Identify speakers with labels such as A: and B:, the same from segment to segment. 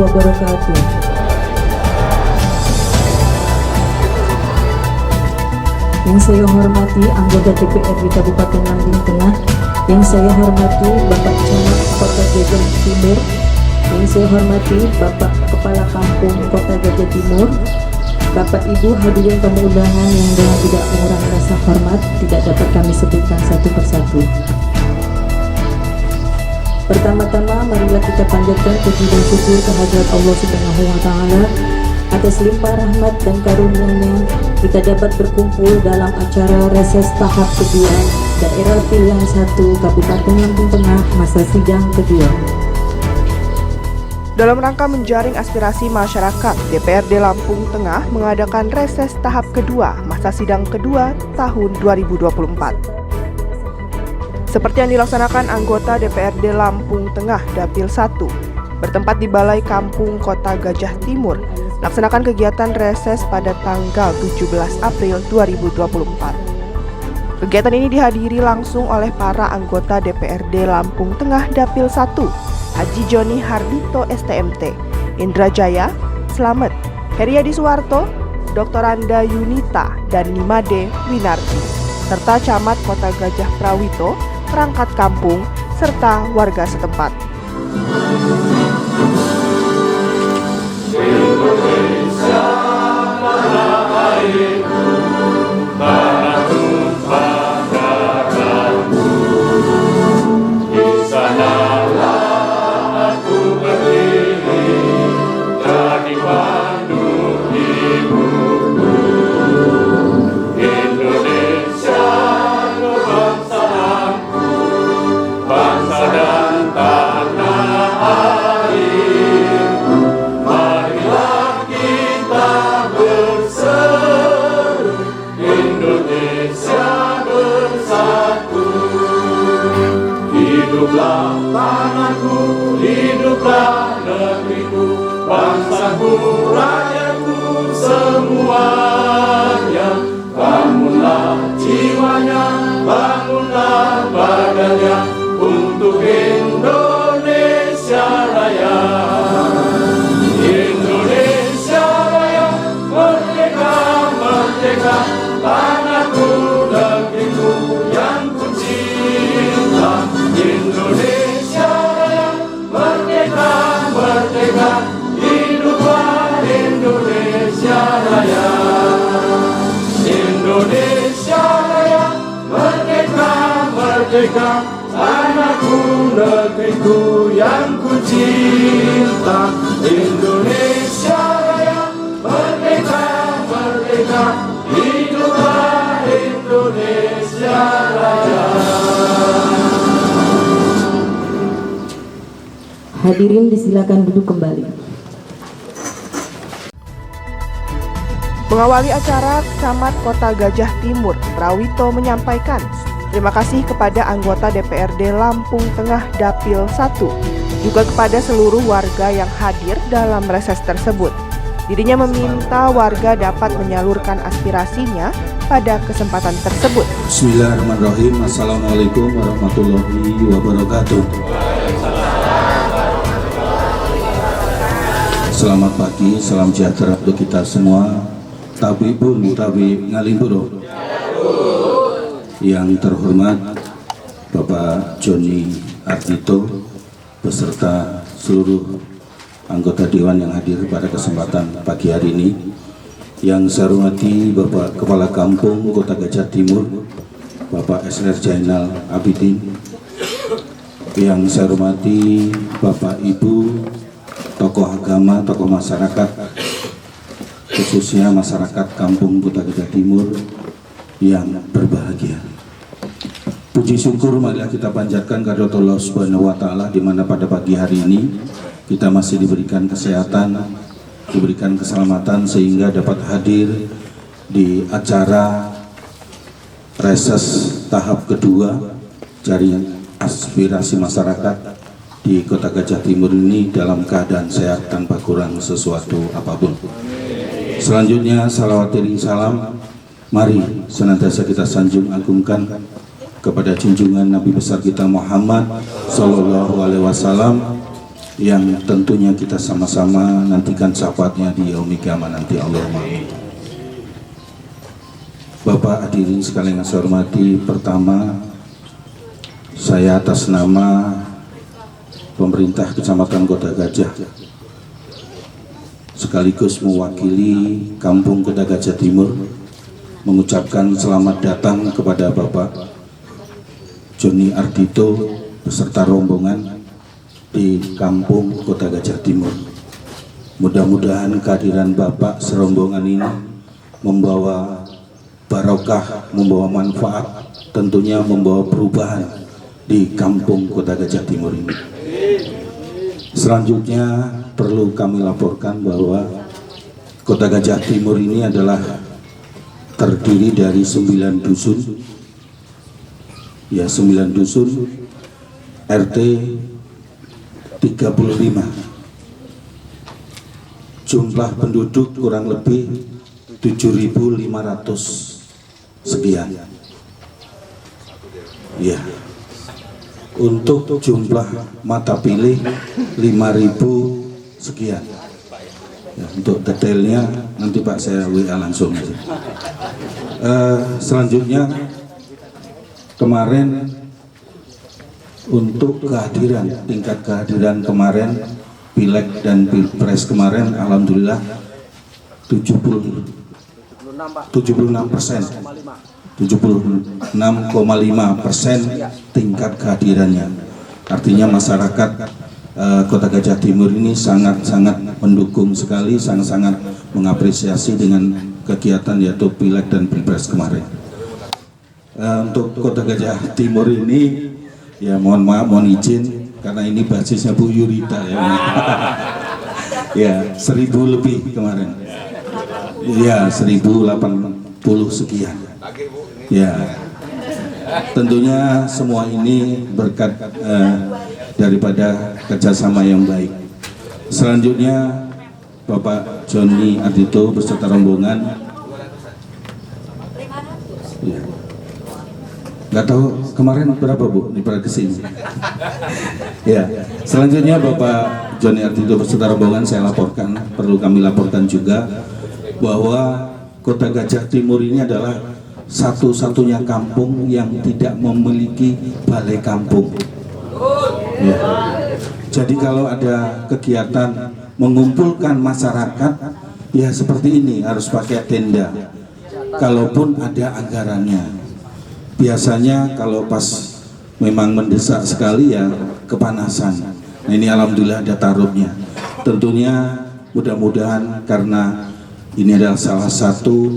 A: wabarakatuh. Yang saya hormati anggota DPRD Kabupaten Lampung Tengah, yang saya hormati Bapak Camat Kota Gajah Timur, yang saya hormati Bapak Kepala Kampung Kota Gajah Timur, Bapak Ibu hadirin tamu undangan yang dengan tidak mengurangi rasa hormat tidak dapat kami sebutkan satu persatu. Pertama-tama marilah kita panjatkan puji dan syukur kehadirat Allah Subhanahu wa taala atas limpah rahmat dan karunia-Nya kita dapat berkumpul dalam acara reses tahap kedua Daerah Pilihan 1 Kabupaten Lampung Tengah masa sidang kedua.
B: Dalam rangka menjaring aspirasi masyarakat, DPRD Lampung Tengah mengadakan reses tahap kedua masa sidang kedua tahun 2024. Seperti yang dilaksanakan anggota DPRD Lampung Tengah Dapil 1 bertempat di Balai Kampung Kota Gajah Timur, melaksanakan kegiatan reses pada tanggal 17 April 2024. Kegiatan ini dihadiri langsung oleh para anggota DPRD Lampung Tengah Dapil 1, Haji Joni Hardito STMT, Indra Jaya, Slamet, Heriadi Suwarto, Dr. Anda Yunita, dan Nimade Winarti, serta Camat Kota Gajah Prawito, perangkat kampung, serta warga setempat.
C: Indonesia tanah airku, tanah tumpah darahku. Di sanalah aku berdiri, jadi pandu hidupku. Indonesia kebangsaanku, bangsa dan tanah airku. Marilah kita berseru, Indonesia bersatu. Hiduplah tanahku, hiduplah negeriku, bangsaku, rakyatku semuanya. Bangunlah jiwanya, bangunlah badannya untuk Indonesia Raya. Indonesia Raya, merdeka, merdeka, tanahku, negeriku yang ku cinta. Indonesia Raya, merdeka, merdeka, hiduplah Indonesia Raya. Indonesia Raya, merdeka, merdeka, tanahku, negeriku yang ku cinta. Indonesia Raya, merdeka, merdeka, hiduplah Indonesia Raya.
A: Hadirin disilakan duduk kembali.
B: Mengawali acara, Camat Kota Gajah Timur, Prawito menyampaikan terima kasih kepada anggota DPRD Lampung Tengah Dapil 1, juga kepada seluruh warga yang hadir dalam reses tersebut. Dirinya meminta warga dapat menyalurkan aspirasinya pada kesempatan tersebut.
D: Bismillahirrahmanirrahim. Assalamualaikum warahmatullahi wabarakatuh. Selamat pagi, salam sejahtera untuk kita semua. Tabi pun, tabi ngalimpuro. Yang terhormat Bapak Joni Hardito beserta seluruh anggota Dewan yang hadir pada kesempatan pagi hari ini. Yang saya hormati Bapak Kepala Kampung Kota Gajah Timur, Bapak SR Jainal Abidin. Yang saya hormati Bapak Ibu, tokoh agama, tokoh masyarakat, khususnya masyarakat Kampung Kota Gajah Timur yang berbahagia. Puji syukur marilah kita panjatkan kehadirat Allah Subhanahu wa taala, di mana pada pagi hari ini kita masih diberikan kesehatan, diberikan keselamatan sehingga dapat hadir di acara reses tahap kedua jaring aspirasi masyarakat di Kota Gajah Timur ini dalam keadaan sehat tanpa kurang sesuatu apapun. Selanjutnya salawat iring salam mari senantiasa kita sanjung agungkan kepada junjungan Nabi besar kita Muhammad Sallallahu Alaihi Wasallam, yang tentunya kita sama-sama nantikan syafaatnya di yaumil qiyamah nanti. Allahumma amin. Bapak hadirin sekalian yang saya hormati, pertama saya atas nama pemerintah Kecamatan Kota Gajah sekaligus mewakili Kampung Kota Gajah Timur mengucapkan selamat datang kepada Bapak Joni Ardito beserta rombongan di Kampung Kota Gajah Timur. Mudah-mudahan kehadiran Bapak serombongan ini membawa barokah, membawa manfaat, tentunya membawa perubahan di Kampung Kota Gajah Timur ini. Selanjutnya perlu kami laporkan bahwa Kota Gajah Timur ini adalah terdiri dari 9 dusun, ya 9 dusun, RT 35. Jumlah penduduk kurang lebih 7.500 sekian. Ya. Untuk jumlah mata pilih 5.000 sekian. Ya, untuk detailnya nanti Pak saya WA langsung aja. Selanjutnya kemarin untuk kehadiran, tingkat kehadiran kemarin Pileg dan Pilpres kemarin alhamdulillah 76%, 76,5% tingkat kehadirannya. Artinya masyarakat Kota Gajah Timur ini sangat-sangat mendukung sekali, sangat-sangat mengapresiasi dengan kegiatan yaitu Pileg dan Pilpres kemarin. Untuk Kota Gajah Timur ini, ya mohon maaf, mohon izin karena ini basisnya Bu Yurita ya. Ya 1.000 lebih kemarin. Ya 1.080 sekian. Ya tentunya semua ini berkat daripada kerjasama yang baik. Selanjutnya Bapak Joni Ardito beserta rombongan. Ya. Nggak tahu kemarin berapa Bu di pada kesini. Ya, selanjutnya Bapak Joni Ardito beserta rombongan saya laporkan, perlu kami laporkan juga bahwa Kota Gajah Timur ini adalah satu-satunya kampung yang tidak memiliki balai kampung. Ya. Jadi kalau ada kegiatan mengumpulkan masyarakat, ya seperti ini harus pakai tenda. Kalaupun ada anggarannya. Biasanya kalau pas memang mendesak sekali ya kepanasan. Nah, ini alhamdulillah ada tarumnya. Tentunya mudah-mudahan karena ini adalah salah satu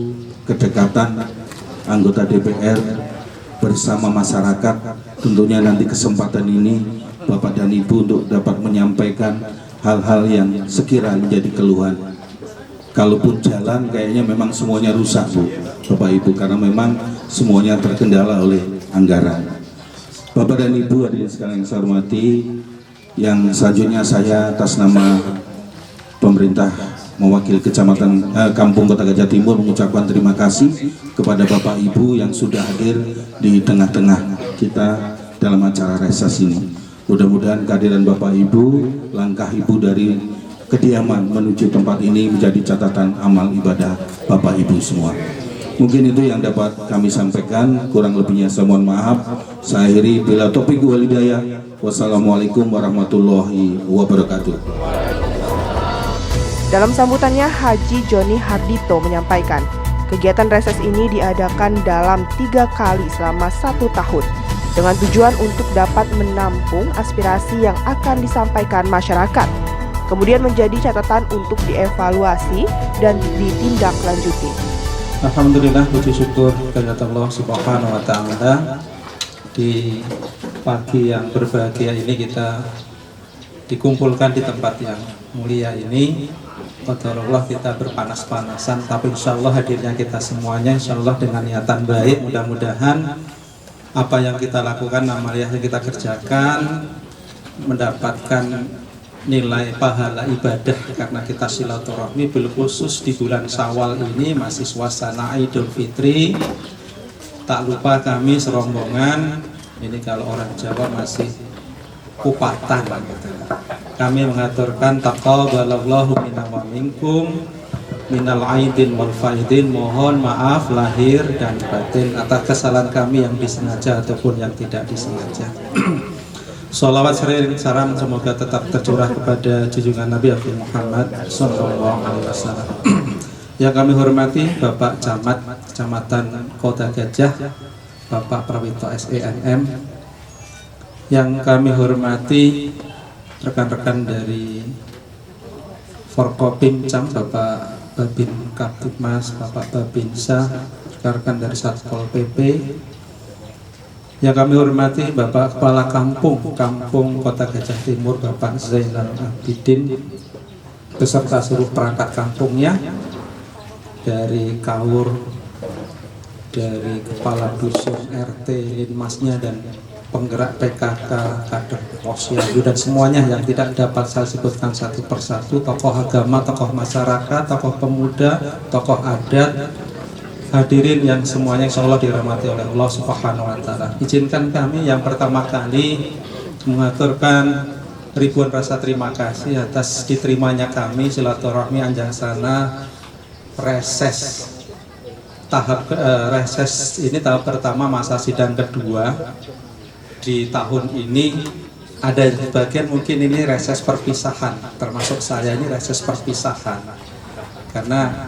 D: kedekatan anggota DPR bersama masyarakat. Tentunya nanti kesempatan ini Bapak dan Ibu untuk dapat menyampaikan hal-hal yang sekiranya menjadi keluhan. Kalaupun jalan kayaknya memang semuanya rusak Bu, Bapak Ibu, karena memang semuanya terkendala oleh anggaran. Bapak dan Ibu hadirin sekalian yang saya hormati, yang selanjutnya saya atas nama pemerintah mewakili Kecamatan Kampung Kota Gajah Timur mengucapkan terima kasih kepada Bapak Ibu yang sudah hadir di tengah-tengah kita dalam acara reses ini. Mudah-mudahan kehadiran Bapak Ibu, langkah Ibu dari kediaman menuju tempat ini menjadi catatan amal ibadah Bapak Ibu semua. Mungkin itu yang dapat kami sampaikan, kurang lebihnya saya mohon maaf. Saya akhiri bila taufiq wal hidayah. Wassalamualaikum warahmatullahi wabarakatuh.
B: Dalam sambutannya, Haji Joni Ardito menyampaikan, kegiatan reses ini diadakan dalam 3 kali selama 1 tahun dengan tujuan untuk dapat menampung aspirasi yang akan disampaikan masyarakat, kemudian menjadi catatan untuk dievaluasi dan ditindaklanjuti.
E: Alhamdulillah, puji syukur kehadirat Allah Subhanahu wa Ta'ala. Di pagi yang berbahagia ini kita dikumpulkan di tempat yang mulia ini. Qadarullah kita berpanas-panasan, tapi insya Allah hadirnya kita semuanya insya Allah dengan niatan baik. Mudah-mudahan apa yang kita lakukan, amaliyah yang kita kerjakan mendapatkan nilai pahala ibadah karena kita silaturahmi, bil khusus di bulan Syawal ini masih suasana Idul Fitri. Tak lupa kami serombongan ini, kalau orang Jawa masih kupatan gitu. kami mengaturkan taqabbalallahu minna wa minkum minal aidin wal faidin, mohon maaf lahir dan batin atas kesalahan kami yang disengaja ataupun yang tidak disengaja. Sholawat sering salam semoga tetap tercurah kepada junjungan Nabi Muhammad Sallallahu Alaihi Wasallam. Yang kami hormati Bapak Camat Kecamatan Kota Gajah, Bapak Prawito SENM. Yang kami hormati rekan-rekan dari Forkopimcam, Bapak Babin Kaptipmas, Bapak Babinsa, rekan-rekan dari Satpol PP. Yang kami hormati Bapak Kepala Kampung Kota Gajah Timur, Bapak Zainal Abidin, beserta seluruh perangkat kampungnya, dari Kawur, dari Kepala Dusun, RT, Linmasnya, dan penggerak PKK, kader Posyandu, dan semuanya yang tidak dapat saya sebutkan satu persatu, tokoh agama, tokoh masyarakat, tokoh pemuda, tokoh adat, hadirin yang semuanya insya Allah dirahmati oleh Allah Subhanahu wa Ta'ala. Izinkan kami yang pertama kali mengaturkan ribuan rasa terima kasih atas diterimanya kami silaturahmi anjasana reses ini tahap pertama masa sidang kedua di tahun ini. Ada sebagian mungkin ini reses perpisahan, termasuk saya ini reses perpisahan karena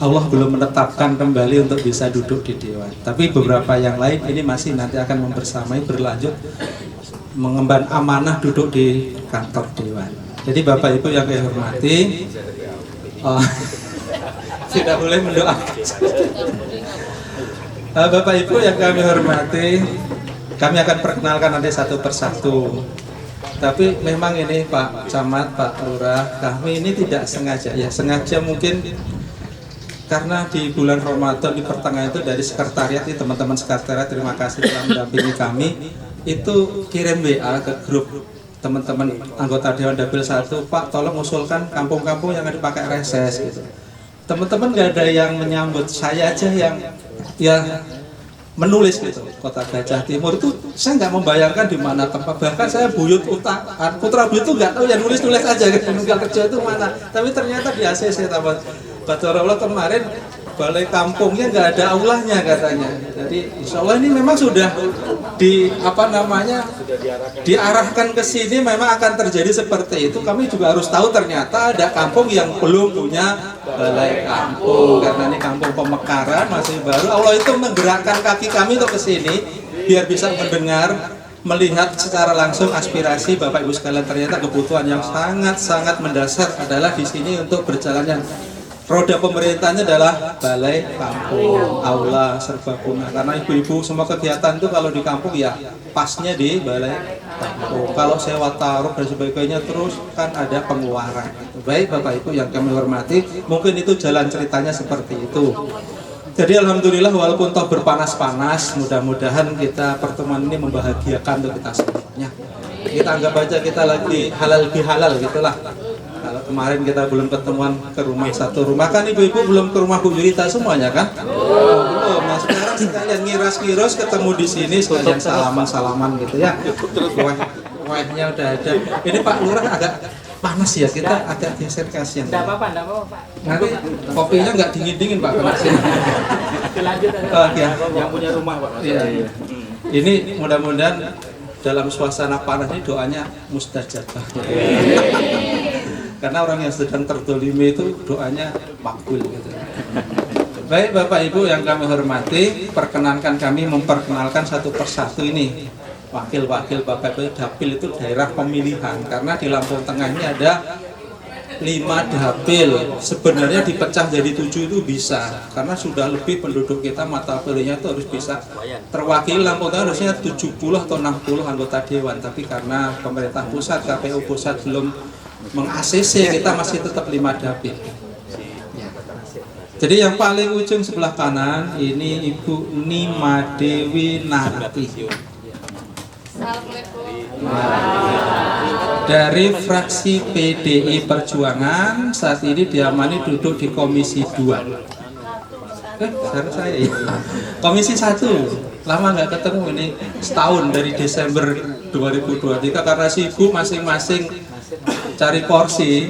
E: Allah belum menetapkan kembali untuk bisa duduk di dewan. Tapi beberapa yang lain ini masih nanti akan membersamai berlanjut mengemban amanah duduk di kantor dewan. Jadi Bapak Ibu yang saya hormati, tidak boleh mendoakan. Bapak Ibu yang kami hormati, kami akan perkenalkan nanti satu persatu. Tapi memang ini Pak Camat, Pak Lurah, kami ini tidak sengaja, ya sengaja mungkin karena di bulan Ramadan di pertengahan itu dari sekretariat, teman-teman sekretariat terima kasih telah mendampingi kami, itu kirim WA ke grup teman-teman anggota Dewan Dapil 1, Pak tolong usulkan kampung-kampung yang ada dipakai reses gitu. Teman-teman nggak ada yang menyambut, saya aja yang ya menulis gitu. Kota Gajah Timur itu saya nggak membayangkan di mana tempat, bahkan saya buyut putra buyut itu nggak tahu, ya nulis aja gitu, tinggal kerja itu mana. Tapi ternyata di ACC Taman Batorullah kemarin balai kampungnya nggak ada aulanya katanya. Jadi insya Allah ini memang sudah diarahkan ke sini, memang akan terjadi seperti itu. Kami juga harus tahu ternyata ada kampung yang belum punya balai kampung karena ini kampung pemekaran masih baru. Allah itu menggerakkan kaki kami untuk ke sini biar bisa mendengar, melihat secara langsung aspirasi Bapak Ibu sekalian. Ternyata kebutuhan yang sangat mendasar adalah di sini untuk berjalannya roda pemerintahnya adalah balai kampung, aula serbaguna. Karena ibu-ibu semua kegiatan itu kalau di kampung ya pasnya di balai kampung. Kalau sewa taruh dan sebagainya terus kan ada pengeluaran. Baik Bapak Ibu yang kami hormati, mungkin itu jalan ceritanya seperti itu. Jadi alhamdulillah walaupun toh berpanas-panas, mudah-mudahan kita pertemuan ini membahagiakan untuk kita semuanya. Kita anggap aja kita lagi halal bihalal gitulah. Kalau kemarin kita belum ketemuan ke rumah satu rumah, kan ibu-ibu belum ke rumah Bu Yurita semuanya kan? Belum. Nah sekarang sekalian ngiras-ngiros ketemu di sini sekalian salaman-salaman gitu ya. Kuahnya udah ada. Ini Pak Lurah agak panas ya, kita agak geser kasihan.
F: Enggak apa-apa Pak.
E: Nanti kopinya nggak dingin-dingin Pak panasnya.
F: Lanjut aja.
E: Oh, ya.
F: Yang punya rumah Pak.
E: Iya. Ini mudah-mudahan dalam suasana panas ini doanya mustajabah. Karena orang yang sedang terdolimi itu doanya makbul gitu. Baik Bapak Ibu yang kami hormati, perkenankan kami memperkenalkan satu persatu ini wakil-wakil Bapak Ibu dapil itu daerah pemilihan. Karena di Lampung Tengah ini ada 5 dapil, sebenarnya dipecah jadi 7 itu bisa, karena sudah lebih penduduk kita, mata pilihnya itu harus bisa terwakili. Lampung Tengah harusnya 70 atau 60 anggota dewan, tapi karena pemerintah pusat, KPU pusat belum meng-ACC, kita masih tetap 5 dapil. Jadi yang paling ujung sebelah kanan ini Ibu Nima Dewi Narati dari fraksi PDI Perjuangan, saat ini diamani duduk di Komisi 2. Saya ya. Komisi 1 lama nggak ketemu ini, setahun dari Desember 2023 karena sibuk masing-masing cari porsi.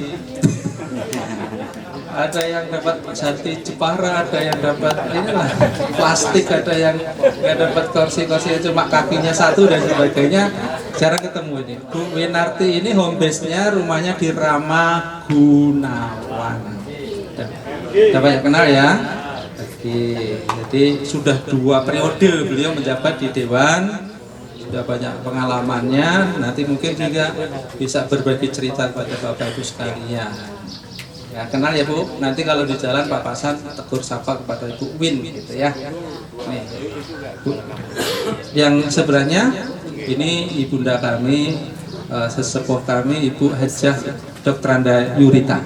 E: Ada yang dapat sate Jepara, ada yang dapat inilah plastik, ada yang nggak dapat kursi-kursi cuma kakinya satu dan sebagainya. Jarang ketemu ini. Bu Winarti ini home base-nya rumahnya di Ramagunawan. Udah banyak kenal ya? Oke, jadi sudah 2 periode beliau menjabat di Dewan, sudah banyak pengalamannya. Nanti mungkin juga bisa berbagi cerita kepada Bapak Ibu sekalian. Ya, kenal ya Bu, nanti kalau di jalan papasan tegur sapa kepada Ibu Win gitu ya. Nih, Bu. Yang sebelahnya ini ibunda kami, sesepuh kami, Ibu Hajah Dr. Anda Yurita.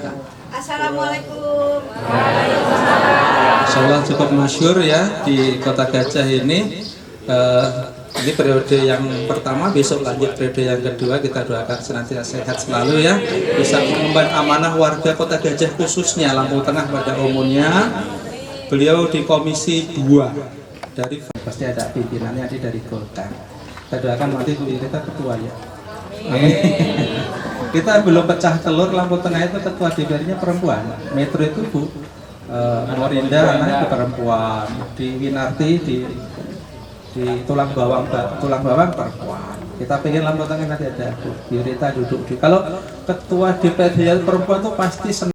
G: Assalamualaikum.
E: Insyaallah cukup masyhur ya di Kota Gajah ini. Ini periode yang pertama, besok lanjut periode yang kedua. Kita doakan senantiasa sehat selalu ya, bisa mengemban amanah warga Kota Gajah khususnya Lampung Tengah pada umumnya. Beliau di Komisi 2 dari, pasti ada pimpinannya dari Golkar. Kita doakan nanti Bu Irita ketua ya. Kita belum pecah telur, Lampung Tengah itu ketua DPR-nya perempuan. Metro itu Bu Morinda anaknya perempuan, di Winarti di tulang bawang perempuan. Kita pengen Lampung Tengah nanti ada Bu Yurita duduk di. Kalau ketua DPR perempuan tuh pasti senang.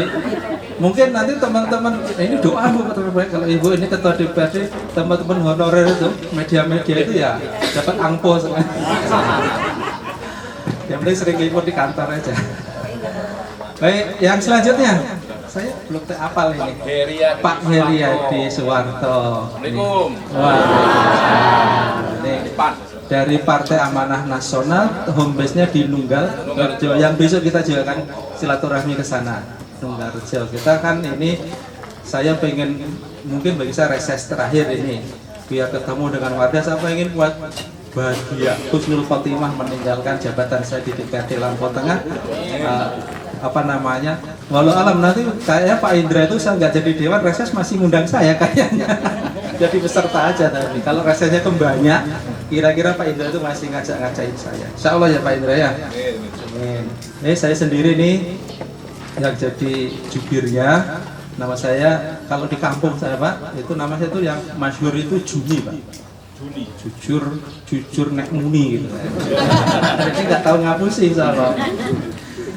E: Mungkin nanti teman-teman ini doa Bu teman-teman, kalau Ibu ini ketua DPRD, teman-teman honorer itu media-media itu ya dapat angpo. Yang penting sering liput di kantor aja. Baik, yang selanjutnya saya belum apal ini. Pak Heriadi Suwarto.
F: Assalamualaikum.
E: Wah, ini dari Partai Amanah Nasional, home base-nya di Nunggal Rejo. Yang besok kita juga akan silaturahmi ke sana, Nunggal Rejo. Kita kan ini, saya pengen, mungkin bagi saya reses terakhir ini, biar ketemu dengan warga. Saya pengen buat bahagia Husnul Khotimah meninggalkan jabatan saya di DPRD Lampung Tengah. Apa namanya, walau alam nanti kayaknya Pak Indra itu saya nggak jadi dewan, reses masih ngundang saya kayaknya. Jadi peserta aja, tapi kalau resesnya tuh banyak, kira-kira Pak Indra itu masih ngajak-ngajakin saya. Insya Allah ya Pak Indra ya. Amin. Ini saya sendiri nih yang jadi jubirnya. Nama saya kalau di kampung saya Pak, itu nama saya itu yang masyhur itu Juni Pak. Jujur nek muni gitu. Jadi nggak tahu ngapusi soalnya.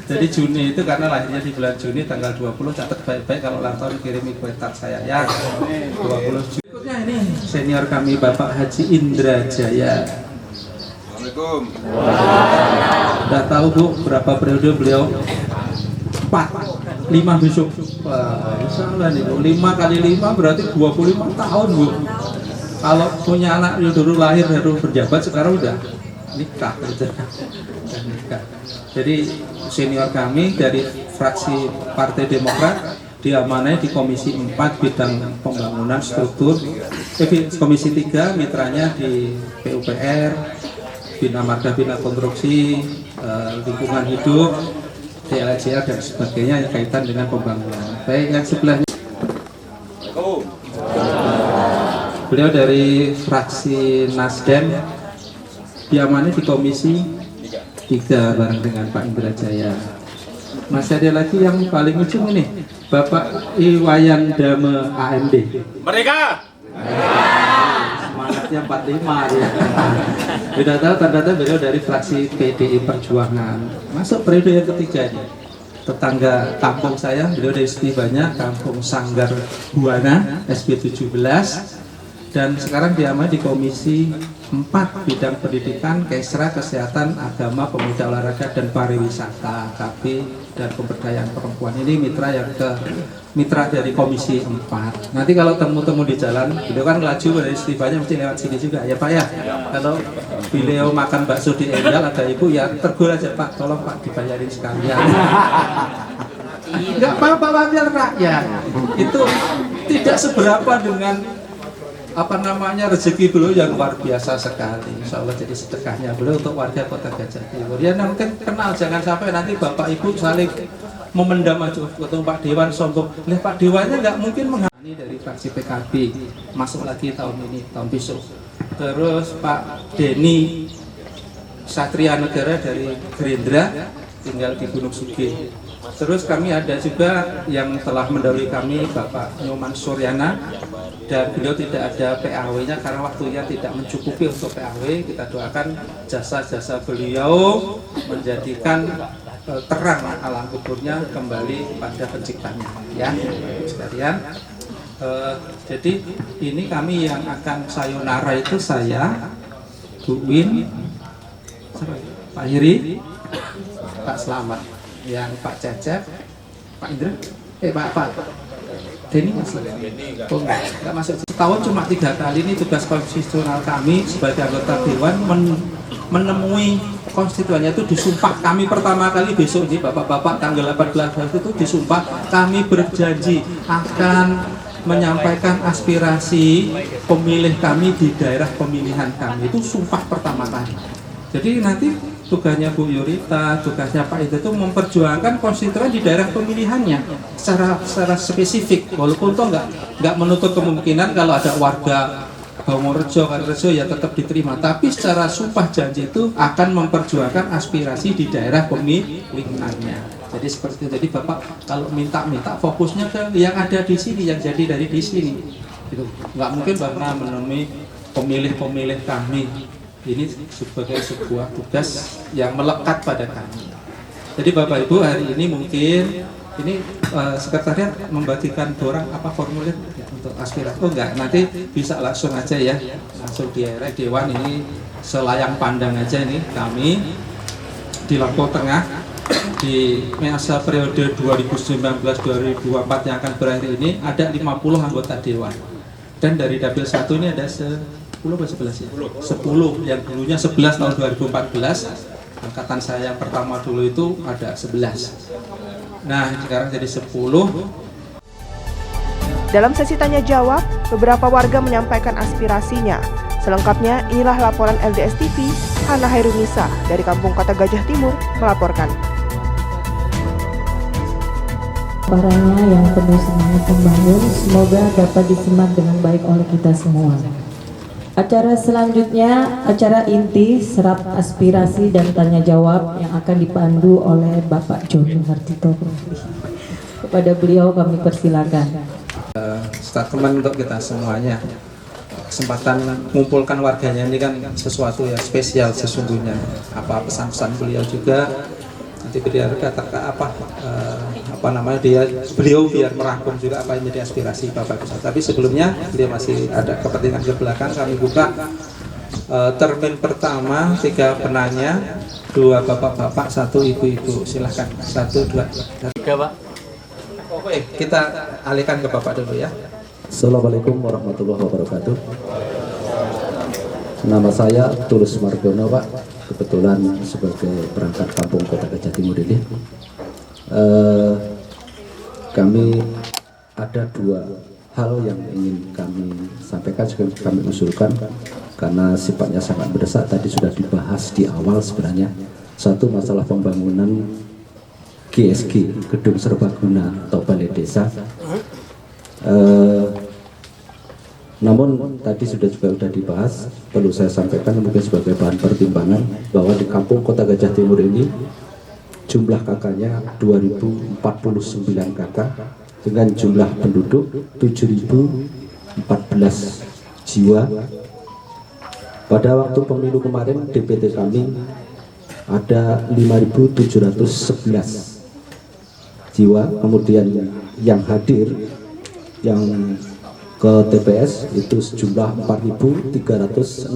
E: Jadi Juni itu karena lahirnya di bulan Juni tanggal 20, catat baik-baik kalau ulang tahun kirimi kue tart saya ya. 20 Juni. Berikutnya ini senior kami Bapak Haji Indra Jaya.
C: Assalamualaikum.
E: Udah tahu Bu berapa periode beliau? 5 besok. Wah, salah nih Bu. 5 kali 5 berarti 25 tahun Bu. Kalau punya anak dulu lahir baru berjabat, sekarang udah nikah gitu. Udah nikah. Jadi senior kami dari fraksi Partai Demokrat diamanai di Komisi 4 bidang pembangunan struktur, Komisi 3 mitranya di PUPR, Bina Marga Bina Konstruksi, lingkungan hidup, DLJR dan sebagainya yang kaitan dengan pembangunan. Baik, yang sebelahnya beliau dari fraksi Nasdem diamanai di Komisi 3 bareng dengan Pak Indra Jaya. Masih ada lagi yang paling ujung ini, Bapak Iwayan Dame AMD.
F: Merdeka.
E: Semangatnya 45 ya. Sudah tahu tanda-tanda beliau dari fraksi PDI Perjuangan. Masuk periode yang ketiga ini. Tetangga kampung saya, beliau dari Setibanya, Kampung Sanggar Buana, SB 17. Dan sekarang diamanai di Komisi 4 bidang pendidikan, Kesra, Kesehatan, Agama, Pemuda, Olahraga dan Pariwisata, KB dan Pemberdayaan Perempuan. Ini mitra dari Komisi 4. Nanti kalau temu-temu di jalan, beliau kan laju dari Setibanya mesti lewat sini juga ya Pak ya. Kalau beliau makan bakso di Enggal ada Ibu ya tegur aja Pak, tolong Pak dibayarin sekalian. Enggak apa-apa wakil rakyat. Itu tidak seberapa dengan apa namanya rezeki beliau yang luar biasa sekali. Insya Allah jadi sedekahnya beliau untuk warga Kota Gajah Timur. Ya mungkin kenal, jangan sampai nanti Bapak Ibu saling memendam aja ketemu Pak Dewan sombong. Lihat Pak Dewannya nggak mungkin menghani dari fraksi PKB masuk lagi tahun ini, tahun besok. terus Pak Denny Satria Negara dari Gerindra tinggal di Gunung Sugi. Terus kami ada juga yang telah mendahului kami, Bapak Nyoman Suryana, dan beliau tidak ada PAW-nya karena waktunya tidak mencukupi untuk PAW. Kita doakan jasa-jasa beliau menjadikan terang alam kuburnya kembali pada penciptanya, ya sekalian. Jadi ini kami yang akan sayonara itu saya, Bu Win, Pak Hiri, Pak Slamet, yang Pak Cecep, Pak Indra, Pak Denny masih? Oh enggak masuk. Setahun cuma 3 kali. Ini tugas konstitusional kami sebagai anggota Dewan menemui konstituennya itu disumpah. Kami pertama kali besok ini Bapak-bapak tanggal 18 itu disumpah. Kami berjanji akan menyampaikan aspirasi pemilih kami di daerah pemilihan kami. Itu sumpah pertama kali. Jadi nanti tugasnya Bu Yurita, tugasnya Pak itu memperjuangkan konstituen di daerah pemilihannya secara spesifik. Walaupun toh nggak menutup kemungkinan kalau ada warga Bangorejo, Karangrejo ya tetap diterima. Tapi secara sumpah janji itu akan memperjuangkan aspirasi di daerah pemilihannya. Jadi seperti itu. Jadi Bapak kalau minta fokusnya ke yang ada di sini, yang jadi dari di sini. Gitu. Nggak mungkin Bapak menemui pemilih-pemilih kami. Ini sebagai sebuah tugas yang melekat pada kami. Jadi Bapak Ibu hari ini mungkin ini sekretariat membagikan dorang apa formulir ya, untuk aspirasi. Oh enggak, nanti bisa langsung aja ya, langsung di area Dewan. Ini selayang pandang aja ini kami di Lampung Tengah di masa periode 2019-2024 yang akan berakhir ini ada 50 anggota Dewan. Dan dari Dapil 1 ini ada 10 atau 11 ya? 10, yang dulunya 11 tahun 2014. Angkatan saya yang pertama dulu itu ada 11. Nah, sekarang jadi 10.
B: Dalam sesi tanya jawab, beberapa warga menyampaikan aspirasinya. Selengkapnya, inilah laporan LDS TV, Hana Hairunisa dari Kampung Kota Gajah Timur melaporkan.
A: Paranya yang penuh semangat membangun, semoga dapat disimak dengan baik oleh kita semua. Acara selanjutnya, acara inti serap aspirasi dan tanya jawab yang akan dipandu oleh Bapak Joni Hartito. Kepada beliau kami persilakan.
E: Statement untuk kita semuanya. Kesempatan mengumpulkan warganya ini kan sesuatu yang spesial sesungguhnya. Apa pesan-pesan beliau juga nanti beliau katakan beliau biar merangkum juga apa yang menjadi aspirasi Bapak Ibu. Tapi sebelumnya beliau masih ada kepentingan ke belakang. Kami buka termin pertama 3 penanya, 2 bapak-bapak, 1 ibu-ibu. Silahkan 1, 2, 3 Pak. Oke, kita alihkan ke Bapak dulu ya.
H: Assalamualaikum warahmatullahi wabarakatuh. Nama saya Tulus Margono Pak, kebetulan sebagai perangkat Kampung Kota Gajah Timur ini. Kami ada 2 hal yang ingin kami sampaikan, kami usulkan karena sifatnya sangat mendesak. Tadi sudah dibahas di awal sebenarnya. Satu, masalah pembangunan GSG, Gedung Serbaguna atau Balai Desa. Namun tadi sudah dibahas, perlu saya sampaikan mungkin sebagai bahan pertimbangan bahwa di Kampung Kota Gajah Timur ini jumlah kakaknya 2049 kakak dengan jumlah penduduk 7014 jiwa. Pada waktu pemilu kemarin DPT kami ada 5711 jiwa, kemudian yang hadir yang ke TPS itu sejumlah 4.369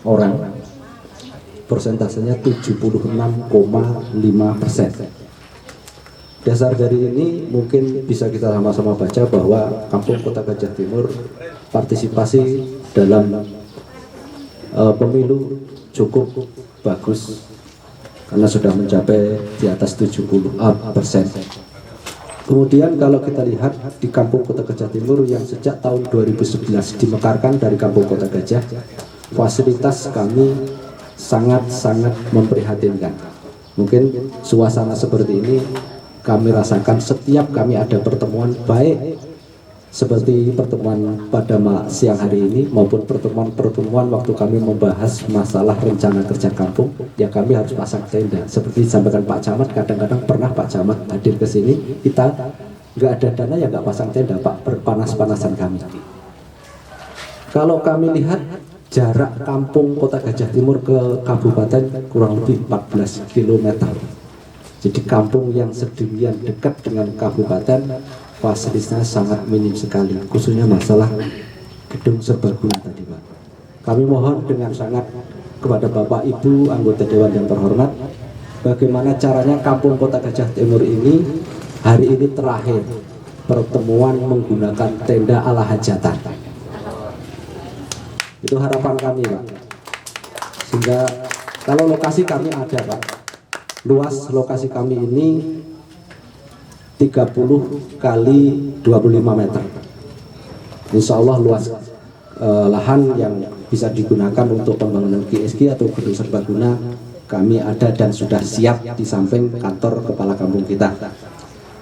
H: orang, persentasenya 76,5%. Dasar dari ini mungkin bisa kita sama-sama baca bahwa Kampung Kota Gajah Timur partisipasi dalam pemilu cukup bagus karena sudah mencapai di atas 70%. Kemudian kalau kita lihat di Kampung Kota Gajah Timur yang sejak tahun 2011 dimekarkan dari Kampung Kota Gajah, fasilitas kami sangat-sangat memprihatinkan. Mungkin suasana seperti ini kami rasakan setiap kami ada pertemuan baik seperti pertemuan pada siang hari ini maupun pertemuan-pertemuan waktu kami membahas masalah rencana kerja kampung yang kami harus pasang tenda. Seperti disampaikan Pak Camat, kadang-kadang pernah Pak Camat hadir ke sini, kita nggak ada dana ya nggak pasang tenda Pak, berpanas-panasan kami. Kalau kami lihat jarak kampung Kota Gajah Timur ke kabupaten kurang lebih 14 km. Jadi kampung yang sedemikian dekat dengan kabupaten, fasilitasnya sangat minim sekali, khususnya masalah gedung serbaguna tadi Pak. Kami mohon dengan sangat kepada Bapak Ibu anggota Dewan yang terhormat, bagaimana caranya kampung Kota Gajah Timur ini hari ini terakhir pertemuan menggunakan tenda ala hajatan. Itu harapan kami Pak. Sehingga kalau lokasi kami ada Pak, luas lokasi kami ini 30 kali 25 meter. Insya Allah luas lahan yang bisa digunakan untuk pembangunan GSG atau gedung serbaguna kami ada dan sudah siap di samping kantor kepala kampung kita.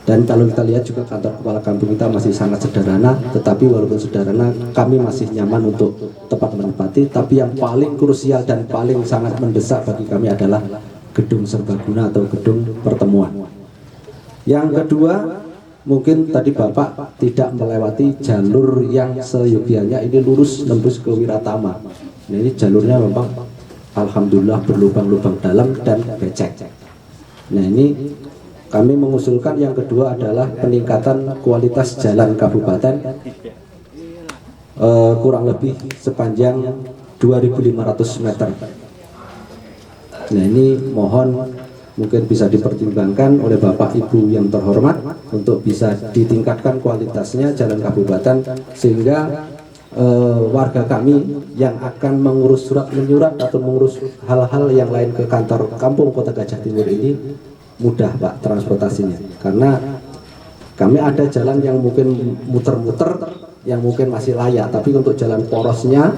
H: Dan kalau kita lihat juga kantor kepala kampung kita masih sangat sederhana, tetapi walaupun sederhana kami masih nyaman untuk tempat menempati. Tapi yang paling krusial dan paling sangat mendesak bagi kami adalah gedung serbaguna atau gedung pertemuan. Yang kedua, mungkin tadi Bapak tidak melewati jalur yang seyogianya, ini lurus nembus ke Wiratama. Nah, ini jalurnya memang alhamdulillah berlubang-lubang dalam dan becek. Nah, ini kami mengusulkan yang kedua adalah peningkatan kualitas jalan kabupaten kurang lebih sepanjang 2.500 meter. Nah, ini mohon mungkin bisa dipertimbangkan oleh Bapak Ibu yang terhormat untuk bisa ditingkatkan kualitasnya jalan kabupaten, sehingga warga kami yang akan mengurus surat menyurat atau mengurus hal-hal yang lain ke kantor kampung Kota Gajah Timur ini mudah Pak transportasinya. Karena kami ada jalan yang mungkin muter-muter yang mungkin masih layak, tapi untuk jalan porosnya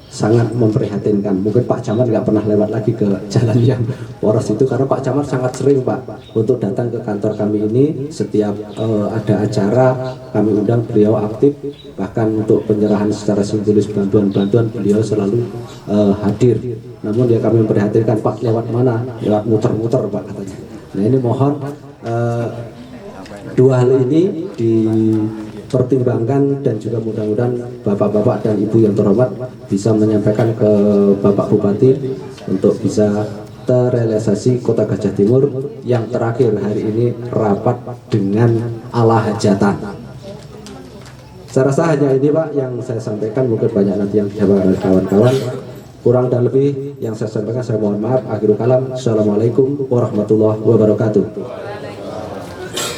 H: sangat memprihatinkan. Mungkin Pak Camat nggak pernah lewat lagi ke jalan yang poros itu, karena Pak Camat sangat sering Pak untuk datang ke kantor kami ini. Setiap ada acara kami undang, beliau aktif, bahkan untuk penyerahan secara simbolis bantuan-bantuan beliau selalu hadir. Namun dia kami memprihatinkan, Pak lewat mana? Lewat muter-muter Pak katanya. Nah, ini mohon dua hal ini dipertimbangkan dan juga mudah-mudahan Bapak-bapak dan Ibu yang terhormat bisa menyampaikan ke Bapak Bupati untuk bisa terrealisasi Kota Gajah Timur yang terakhir hari ini rapat dengan ala hajatan. Saya rasa hanya ini Pak yang saya sampaikan, mungkin banyak nanti yang dijawab oleh kawan-kawan. Kurang dan lebih yang saya sampaikan saya mohon maaf. Akhirul kalam. Assalamualaikum warahmatullahi wabarakatuh.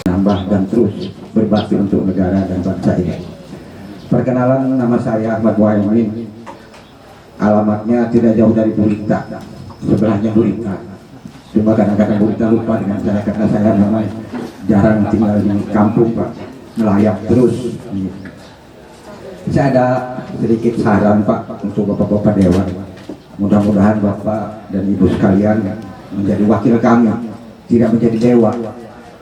I: Nambah dan terus berbakti untuk negara dan bangsa ini. Perkenalan, nama saya Ahmad Muhaimin. Alamatnya tidak jauh dari Burita, sebelahnya Burita. Cuma kadang-kadang Burita lupa dengan saya karena saya memang jarang tinggal di kampung Pak, melayap terus. Saya ada sedikit saran Pak untuk Bapak-bapak Dewan. Mudah-mudahan Bapak dan Ibu sekalian menjadi wakil kami, tidak menjadi dewa.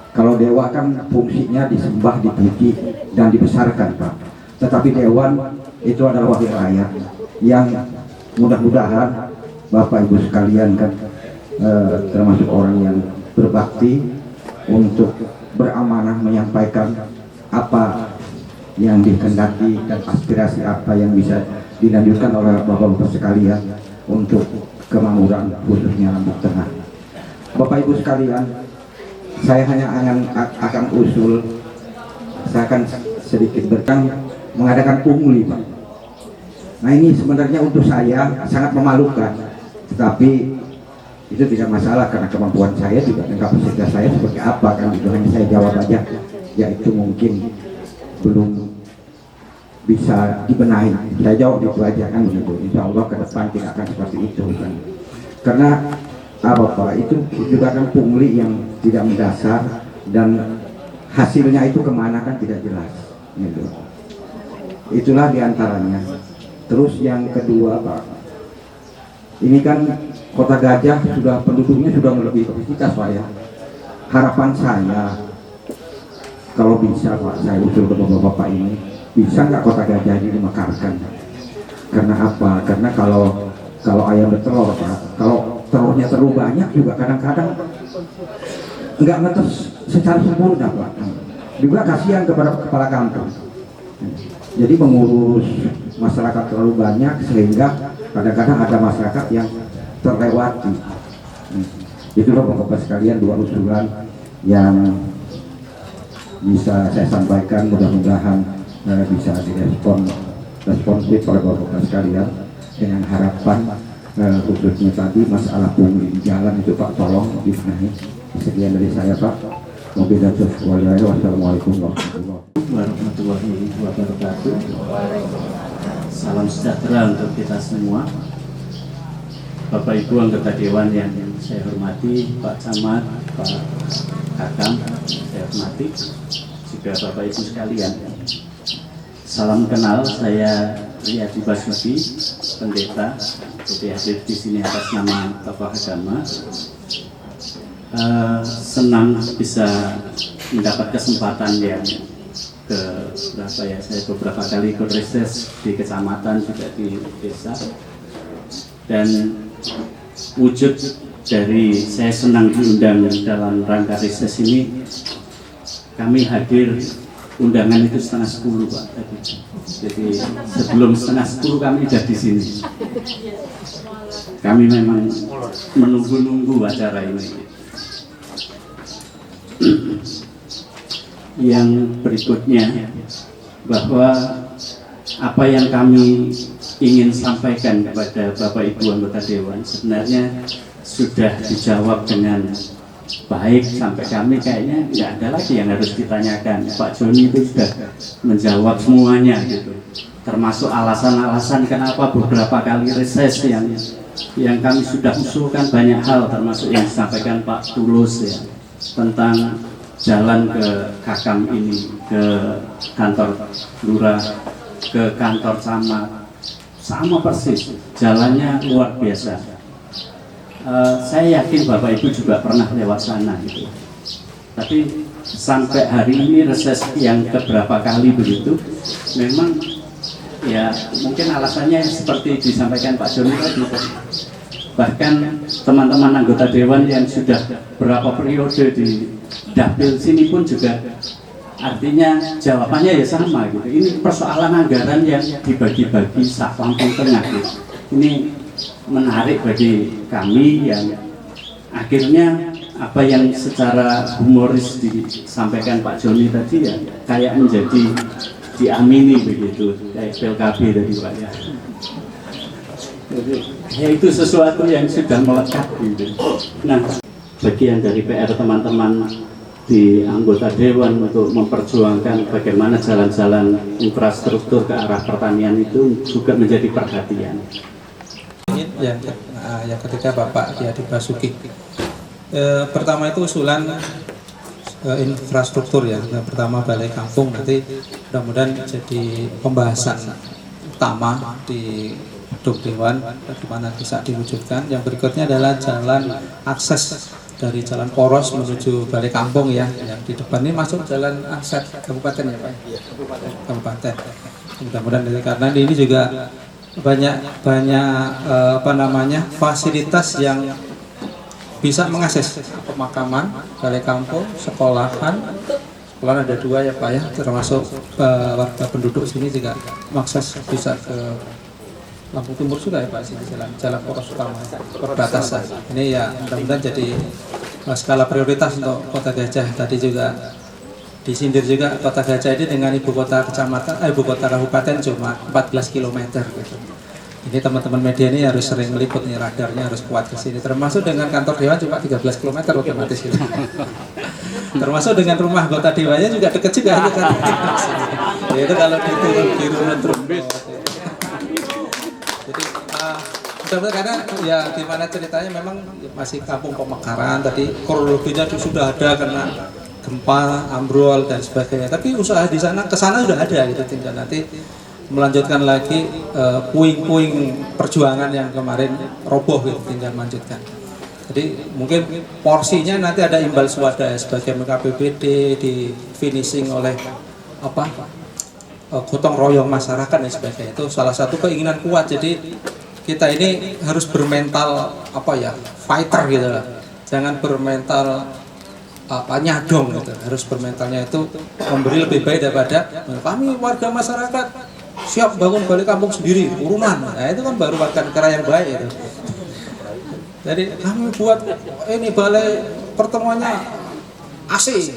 I: Kalau dewa kan fungsinya disembah, dipuji, dan dibesarkan Pak. Tetapi dewan itu adalah wakil rakyat yang mudah-mudahan Bapak Ibu sekalian kan termasuk orang yang berbakti untuk beramanah menyampaikan apa yang dikehendaki dan aspirasi apa yang bisa dilanjutkan oleh Bapak-bapak sekalian untuk kemakmuran khususnya Lombok Tengah. Bapak Ibu sekalian, saya hanya akan usul, saya akan sedikit mengadakan pungli Pak. Nah, ini sebenarnya untuk saya sangat memalukan, tetapi itu tidak masalah karena kemampuan saya juga dan kapasitas saya seperti apa kan, itu hanya saya jawab aja, yaitu mungkin belum bisa dibenahi. Saya jawab itu aja kan begitu. Insya Allah ke depan tidak akan seperti itu kan. Karena apa Pak, itu juga kan pungli yang tidak mendasar dan hasilnya itu kemana kan tidak jelas gitu. Itulah diantaranya. Terus yang kedua Pak, ini kan Kota Gajah sudah penduduknya sudah melebihi kapasitas Pak ya. Harapan saya kalau bisa Pak, saya usul ke bapak-bapak ini, bisa nggak Kota Gajah ini dimekarkan? Karena apa? Karena kalau ayam bertelur Pak, kalau telurnya terlalu banyak juga kadang-kadang nggak ngetes secara sempurna Pak. Juga kasihan kepada kepala kampung. Jadi mengurus masyarakat terlalu banyak sehingga kadang-kadang ada masyarakat yang terlewati. Itulah bapak-bapak sekalian dua usulan yang bisa saya sampaikan, mudah-mudahan bisa responsif oleh bapak-bapak sekalian, dengan harapan khususnya tadi masalah pungli di jalan itu Pak, tolong dibenahi. Sekian dari saya Pak. Wassalamualaikum
J: warahmatullahi wabarakatuh. Salam sejahtera untuk kita semua. Bapak Ibu anggota Dewan yang saya hormati, Pak Camat, Pak Kakang, saya hormati, juga Bapak Ibu sekalian. Salam kenal, saya Riyadi Basuki, pendeta, jadi hadir di sini atas nama tokoh agama. Senang bisa mendapat kesempatan yang saya beberapa kali ikut reses di kecamatan, juga di desa, dan wujud dari saya senang diundang dalam rangka reses ini. Kami hadir, undangan itu 9:30 Pak tadi. Jadi sebelum 9:30 kami sudah di sini. Kami memang menunggu-nunggu acara ini. Yang berikutnya, bahwa apa yang kami ingin sampaikan kepada Bapak Ibu anggota Dewan sebenarnya sudah dijawab dengan baik, sampai kami kayaknya nggak ada lagi yang harus ditanyakan. Pak Joni itu sudah menjawab semuanya gitu, termasuk alasan-alasan kenapa beberapa kali reses yang kami sudah usulkan banyak hal, termasuk yang disampaikan Pak Tulus ya, tentang jalan ke Kakam ini, ke kantor lurah, ke kantor camat, sama persis, jalannya luar biasa. Saya yakin Bapak Ibu juga pernah lewat sana gitu. Tapi sampai hari ini reses yang keberapa kali begitu, memang ya mungkin alasannya seperti disampaikan Pak Joni tadi. Bahkan teman-teman anggota Dewan yang sudah berapa periode di dapil sini pun juga artinya jawabannya ya sama gitu. Ini persoalan anggaran yang dibagi-bagi sak Lampung Tengah gitu. Ini menarik bagi kami yang akhirnya apa yang secara humoris disampaikan Pak Joni tadi ya kayak menjadi diamini begitu, kayak PLKB tadi Pak ya. Ya itu sesuatu yang sudah melekat gitu. Nah, bagian dari PR teman-teman di anggota Dewan untuk memperjuangkan bagaimana jalan-jalan infrastruktur ke arah pertanian itu juga menjadi perhatian.
E: Yang ketiga Bapak Riyadi Basuki. Pertama itu usulan infrastruktur ya. Yang pertama balai kampung, nanti mudah-mudahan jadi pembahasan utama di Gedung Dewan bagaimana bisa diwujudkan. Yang berikutnya adalah jalan akses dari Jalan Poros menuju Balai Kampung ya, yang di depan ini masuk jalan akses kabupaten ya Pak? Iya, kabupaten. Mudah-mudahan karena ini juga banyak fasilitas yang bisa mengakses pemakaman, balai kampung, sekolahan ada 2 ya Pak ya, termasuk warga penduduk sini juga mengakses bisa ke Lampung Timur sudah ya Pak, sini jalan poros utama perbatasan. Ini ya mudah-mudahan jadi skala prioritas untuk Kota Gajah. Tadi juga disindir juga Kota Gajah ini dengan ibu kota kabupaten cuma 14 km gitu. Ini teman-teman media ini harus sering meliput nih, radarnya harus kuat ke sini. Termasuk dengan kantor Dewan cuma 13 km otomatis gitu. Termasuk dengan rumah anggota Dewannya juga dekat juga itu kan. Itu kalau diturun terus. Jadi karena ya gimana ceritanya memang masih kampung pemekaran, tadi kronologinya sudah ada karena gempa, ambrol dan sebagainya. Tapi usaha di sana kesana sudah ada gitu, tinggal nanti melanjutkan lagi puing-puing perjuangan yang kemarin roboh gitu, tinggal melanjutkan. Jadi mungkin porsinya nanti ada imbal swadaya sebagai KPBD, di finishing oleh gotong royong masyarakat dan sebagainya. Itu salah satu keinginan kuat. Jadi kita ini harus bermental fighter gitu lah. Jangan bermental nyadong gitu. Harus bermentalnya itu memberi lebih baik daripada kami warga masyarakat siap bangun balik kampung sendiri urunan. Nah itu kan baru warga negara yang baik itu. Jadi kami buat ini balai pertemuannya AC.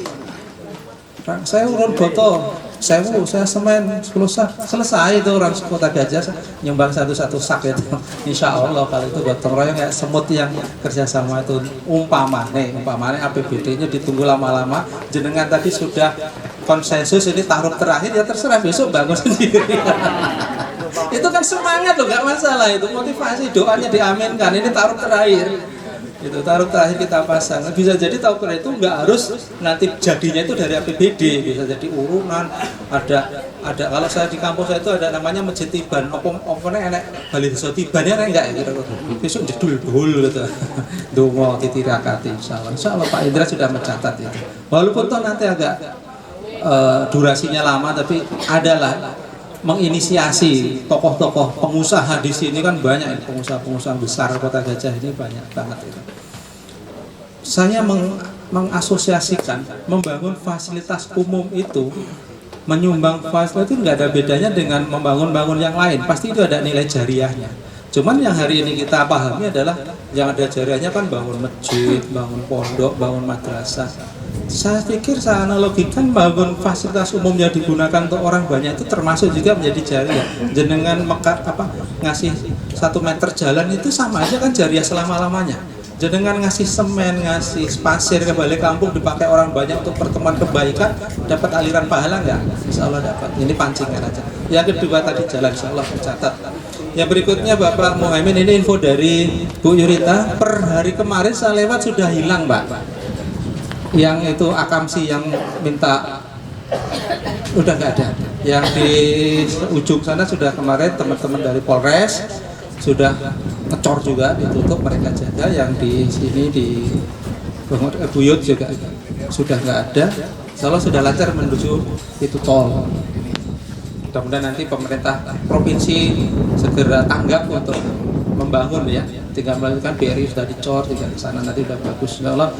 E: Saya urun botol, saya semen 10 sak, selesai itu orang Kota Gajah nyumbang satu sak itu. Insya Allah kalau itu gotong royong kayak semut yang kerjasama itu umpamanya APBD-nya ditunggu lama-lama. Jenengan tadi sudah konsensus ini taruh terakhir ya terserah besok bangun sendiri. Itu kan semangat loh, nggak masalah itu motivasi, doanya diaminkan. Ini taruh terakhir, itu taruh terakhir kita pasang. Bisa jadi taruh terakhir itu nggak harus nanti jadinya itu dari APBD, bisa jadi urunan. Ada kalau saya di kampus saya itu ada namanya Masjid Tiban, opone enek bali desa Tibannya enggak ya gitu. Besok jedul-dul gitu. Donga titirakati insyaallah Pak Indra sudah mencatat itu. Walaupun toh nanti agak durasinya lama tapi adalah menginisiasi tokoh-tokoh pengusaha di sini kan banyak, pengusaha-pengusaha besar Kota Gajah ini banyak banget itu. Saya mengasosiasikan membangun fasilitas umum itu, menyumbang fasilitas itu nggak ada bedanya dengan membangun yang lain, pasti itu ada nilai jariahnya. Cuman yang hari ini kita pahami adalah yang ada jariahnya kan bangun masjid, bangun pondok, bangun madrasah. Saya pikir saya analogikan bangun fasilitas umum yang digunakan untuk orang banyak itu termasuk juga menjadi jariah. Jenengan ngasih 1 meter jalan itu sama aja kan jariah selama-lamanya. Jenengan ngasih semen, ngasih pasir ke balik kampung dipakai orang banyak untuk pertemuan kebaikan, dapat aliran pahala nggak? Insya Allah dapat. Ini pancingan aja. Yang kedua tadi jalan, insya Allah mencatat. Yang berikutnya Bapak Muhaimin, ini info dari Bu Yurita. Per hari kemarin saya lewat sudah hilang Mbak. Yang itu akamsi yang minta udah nggak ada. Yang di ujung sana sudah kemarin teman-teman dari Polres sudah ngecor juga ditutup, mereka jaga. Yang di sini di Buyut juga sudah nggak ada. Insya Allah sudah lancar menuju itu tol. Mudah-mudahan nanti pemerintah provinsi segera tanggap untuk membangun ya. Tinggal melakukan BRI sudah dicor, tinggal di sana nanti sudah bagus. Insya Allah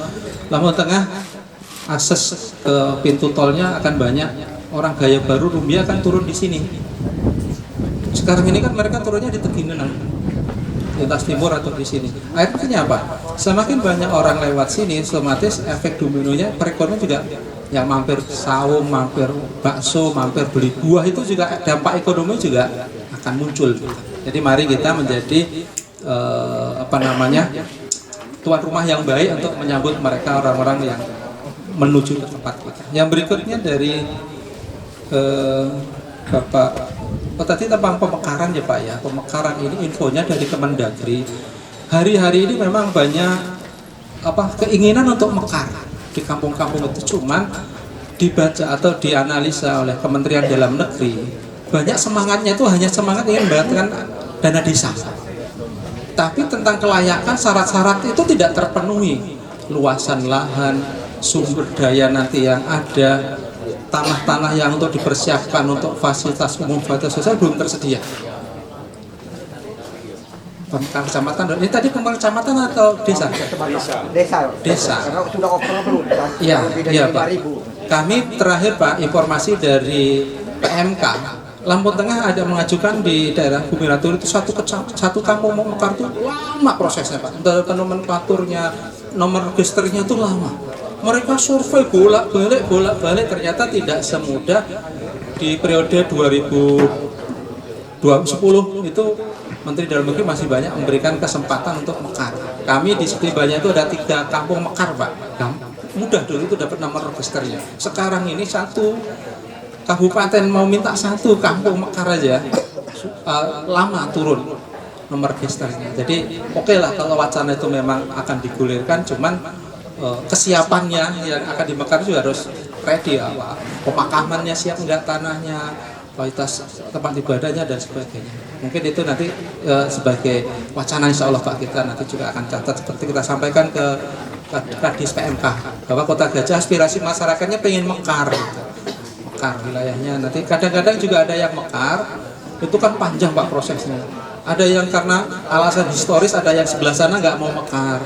E: Lampung Tengah akses ke pintu tolnya akan banyak. Orang Gaya Baru Rumbia akan turun di sini. Sekarang ini kan mereka turunnya di Teginan, lintas timur atau di sini. Akhirnya apa? Semakin banyak orang lewat sini, otomatis efek dominonya perekonomian juga. Yang mampir saung, mampir bakso, mampir beli buah itu juga dampak ekonomi juga akan muncul. Jadi mari kita menjadi tuan rumah yang baik untuk menyambut mereka orang-orang yang menuju ke tempat kita. Yang berikutnya dari Bapak tadi tentang pemekaran ya Pak ya. Pemekaran ini infonya dari Kemendagri. Hari-hari ini memang banyak keinginan untuk mekar di kampung-kampung itu, cuman dibaca atau dianalisa oleh Kementerian Dalam Negeri. Banyak semangatnya itu hanya semangat ingin mendapatkan dana desa. Tapi tentang kelayakan syarat-syarat itu tidak terpenuhi. Luasan lahan, sumber daya nanti yang ada, tanah-tanah yang untuk dipersiapkan untuk fasilitas umum, fasilitas sosial belum tersedia. Pemekaran kecamatan, ini tadi pemekaran kecamatan atau desa? Desa.
I: Karena sudah over belum?
E: Iya Pak. Kami terakhir Pak informasi dari PMK. Lampung Tengah ada mengajukan di daerah Bumiratur itu satu kampung mau mekar itu lama prosesnya Pak. Untuk nomenklaturnya, nomor registernya itu lama. Mereka survei bolak-balik ternyata tidak semudah di periode 2010 itu Menteri Dalam Negeri masih banyak memberikan kesempatan untuk mekar. Kami di Setibanya itu ada 3 kampung mekar Pak. Mudah dulu itu dapat nomor registernya. Sekarang ini satu kabupaten mau minta 1 kampung mekar aja lama turun nomor registernya. Jadi oke lah kalau wacana itu memang akan digulirkan, cuman kesiapannya yang akan dimekar juga harus ready. Pemakamannya siap enggak tanahnya, kualitas tempat ibadahnya dan sebagainya. Mungkin itu nanti sebagai wacana insya Allah Pak, kita nanti juga akan catat seperti kita sampaikan ke Kadis PMK bahwa Kota Gajah aspirasi masyarakatnya pengen mekar gitu. Mekar wilayahnya, nanti kadang-kadang juga ada yang mekar itu kan panjang Pak prosesnya, ada yang karena alasan historis, ada yang sebelah sana nggak mau mekar,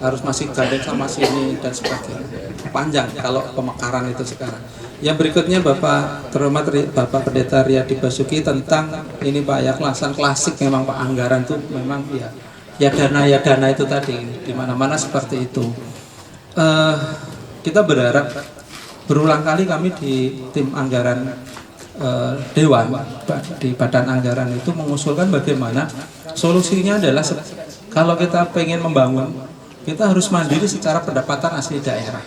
E: harus masih gandeng sama sini dan sebagainya, panjang kalau pemekaran itu sekarang. Yang berikutnya Bapak terhormat Bapak Pendeta Riyadi Basuki tentang ini Pak, ya kelasan klasik memang Pak, anggaran itu memang ya dana itu tadi di mana-mana seperti itu. Kita berharap berulang kali kami di tim anggaran Dewan di Badan Anggaran itu mengusulkan bagaimana solusinya adalah kalau kita pengen membangun, kita harus mandiri secara pendapatan asli daerah.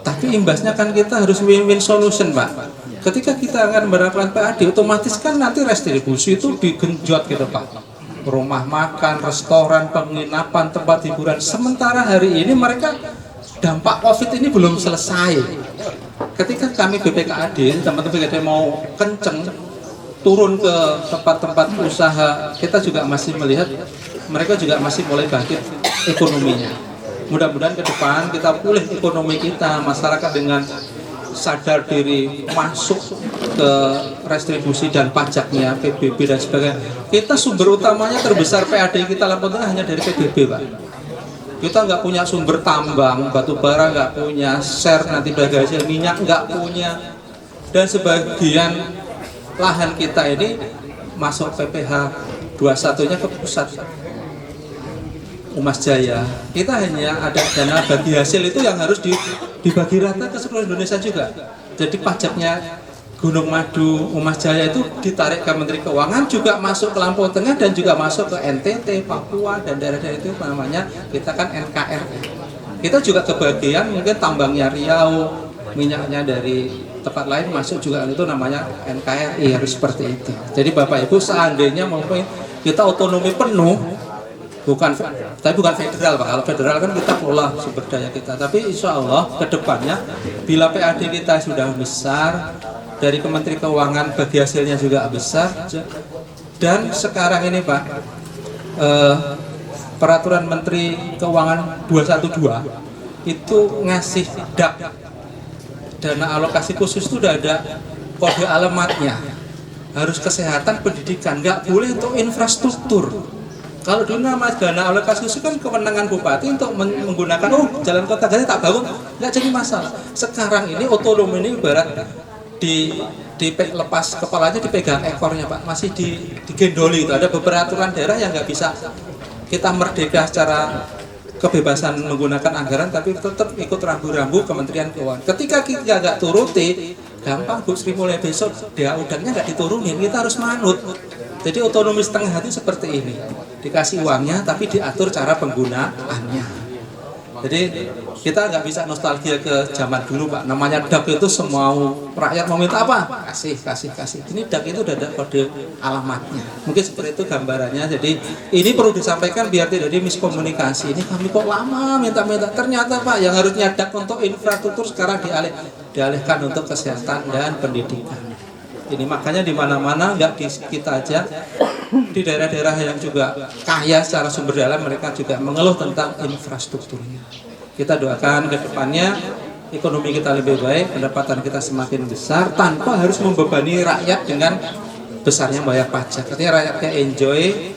E: Tapi imbasnya kan kita harus win-win solution Pak. Ketika kita akan menerapkan PAD, otomatis kan nanti restribusi itu digenjot gitu Pak. Rumah makan, restoran, penginapan, tempat hiburan. Sementara hari ini mereka dampak COVID ini belum selesai. Ketika kami BPKAD, teman-teman BPKAD mau kenceng turun ke tempat-tempat usaha, kita juga masih melihat mereka juga masih mulai bangkit ekonominya. Mudah-mudahan ke depan kita pulih ekonomi kita, masyarakat dengan sadar diri masuk ke restribusi dan pajaknya, PBB dan sebagainya. Kita sumber utamanya terbesar PAD kita Lampung Tengah hanya dari PBB Pak. Kita nggak punya sumber tambang, batu bara nggak punya, share nanti bagasi minyak nggak punya, dan sebagian lahan kita ini masuk PPH 21-nya ke pusat Umas Jaya. Kita hanya ada dana bagi hasil itu yang harus dibagi rata ke seluruh Indonesia juga. Jadi pajaknya Gunung Madu, Umas Jaya itu ditarik ke Menteri Keuangan, juga masuk ke Lampung Tengah dan juga masuk ke NTT, Papua dan daerah-daerah itu namanya kita kan NKRI. Kita juga kebagian mungkin tambangnya Riau, minyaknya dari tempat lain masuk juga, itu namanya NKRI, harus seperti itu. Jadi Bapak Ibu seandainya mau kita otonomi penuh, tapi bukan federal Pak. Kalau federal kan kita kelola sumber daya kita. Tapi insya Allah ke depannya bila PAD kita sudah besar, dari Kementerian Keuangan bagi hasilnya juga besar, dan sekarang ini Pak peraturan Menteri Keuangan 212 itu ngasih DAP, dana alokasi khusus, itu sudah ada kode alamatnya, harus kesehatan, pendidikan, nggak boleh untuk infrastruktur. Kalau dulu nama dana alokasi khusus kan kewenangan bupati untuk menggunakan jalan Kota Gajah tak bangun, nggak jadi masalah. Sekarang ini otonomi ini ibarat lepas kepalanya dipegang ekornya Pak, masih digendoli itu. Ada beberapa aturan daerah yang nggak bisa kita merdeka secara kebebasan menggunakan anggaran, tapi tetap ikut rambu-rambu Kementerian Keuangan. Ketika kita nggak turuti, gampang Bu Sri, mulai besok udangnya nggak diturunin, kita harus manut. Jadi otonomi setengah hati seperti ini, dikasih uangnya tapi diatur cara penggunaannya. Jadi kita nggak bisa nostalgia ke zaman dulu Pak, namanya DAP itu semua rakyat mau minta apa, kasih. Ini DAP itu udah ada kode alamatnya. Mungkin seperti itu gambarannya. Jadi ini perlu disampaikan biar tidak ada miskomunikasi. Ini kami kok lama minta-minta, ternyata Pak yang harusnya DAP untuk infrastruktur sekarang dialihkan untuk kesehatan dan pendidikan. Ini makanya di mana-mana, nggak di kita aja, di daerah-daerah yang juga kaya secara sumber daya mereka juga mengeluh tentang infrastrukturnya. Kita doakan ke depannya ekonomi kita lebih baik, pendapatan kita semakin besar tanpa harus membebani rakyat dengan besarnya bayar pajak. Artinya rakyatnya enjoy,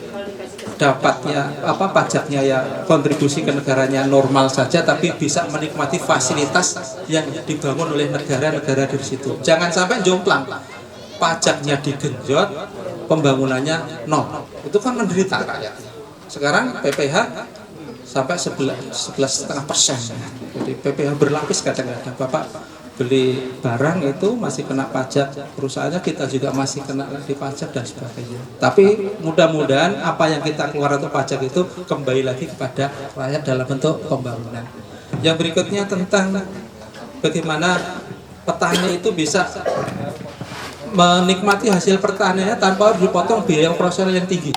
E: dapatnya pajaknya ya kontribusi ke negaranya normal saja, tapi bisa menikmati fasilitas yang dibangun oleh negara-negara dari situ. Jangan sampai jomplang, pajaknya digenjot, pembangunannya nol. Itu kan menderita rakyat. Sekarang PPH sampai 11,5%. Jadi PPH berlapis kadang-kadang. Bapak beli barang itu masih kena pajak perusahaannya, kita juga masih kena lagi pajak dan sebagainya. Tapi mudah-mudahan apa yang kita keluar untuk pajak itu kembali lagi kepada rakyat dalam bentuk pembangunan. Yang berikutnya tentang bagaimana petani itu bisa menikmati hasil pertaniannya tanpa harus dipotong biaya operasional yang tinggi.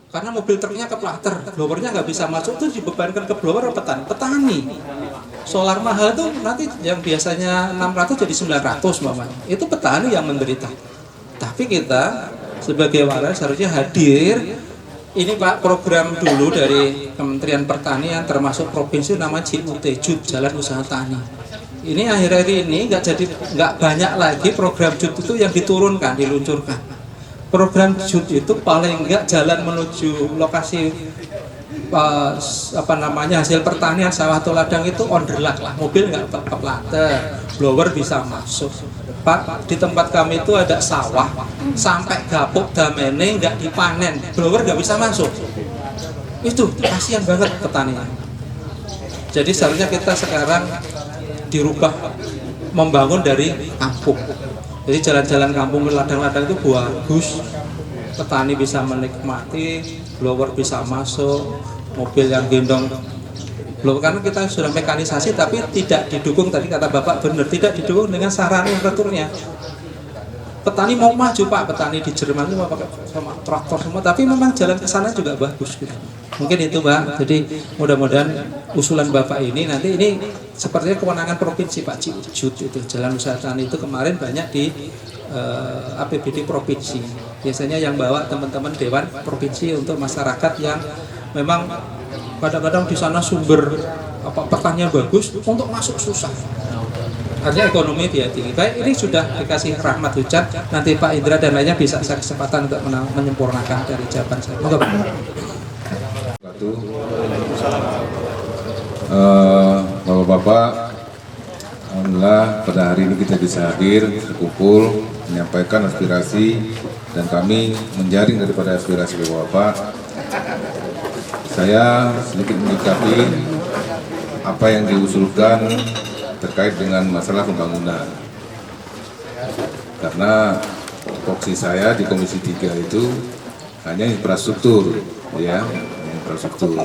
E: Karena mobil truknya ke plater, blowernya nggak bisa masuk, itu dibebankan ke blower petani. Solar mahal itu nanti yang biasanya 600 jadi 900 mamanya. Itu petani yang menderita. Tapi kita sebagai warga seharusnya hadir. Ini Pak, program dulu dari Kementerian Pertanian termasuk provinsi nama JUT, JUT Jalan Usaha Tani. Ini akhir-akhir ini nggak banyak lagi program JUT itu yang diturunkan, diluncurkan. Program JUT itu paling enggak jalan menuju lokasi hasil pertanian sawah atau ladang itu on the lag lah, mobil nggak ke plater, blower bisa masuk. Pak, di tempat kami itu ada sawah sampai gapuk damene nggak dipanen, blower nggak bisa masuk. Itu kasihan banget petaninya. Jadi seharusnya kita sekarang dirubah, membangun dari kampung. Jadi jalan-jalan kampung ke ladang-ladang itu bagus, petani bisa menikmati, blower bisa masuk, mobil yang gendong blower, karena kita sudah mekanisasi tapi tidak didukung, tadi kata Bapak benar, tidak didukung dengan sarana infrastrukturnya. Petani mau maju Pak, petani di Jerman itu mau pakai sama traktor semua, tapi memang jalan ke sana juga bagus gitu. Mungkin itu Pak, jadi mudah-mudahan usulan Bapak ini nanti ini sepertinya kewenangan provinsi Pak, JUT itu Jalan Usaha Tani itu kemarin banyak di APBD provinsi. Biasanya yang bawa teman-teman Dewan Provinsi untuk masyarakat yang memang kadang-kadang di sana sumber pertanian bagus, untuk masuk susah. Artinya ekonomi dia tinggi. Baik, ini sudah dikasih rahmat hujan. Nanti Pak Indra dan lainnya bisa saya kesempatan untuk menyempurnakan dari jawaban saya. Moga Pak.
C: Bapak-bapak, alhamdulillah pada hari ini kita bisa hadir, berkumpul, menyampaikan aspirasi, dan kami menjaring daripada aspirasi Bapak-bapak. Saya sedikit menyikapi apa yang diusulkan terkait dengan masalah pembangunan. Karena fokus saya di Komisi 3 itu hanya infrastruktur, ya, infrastruktur.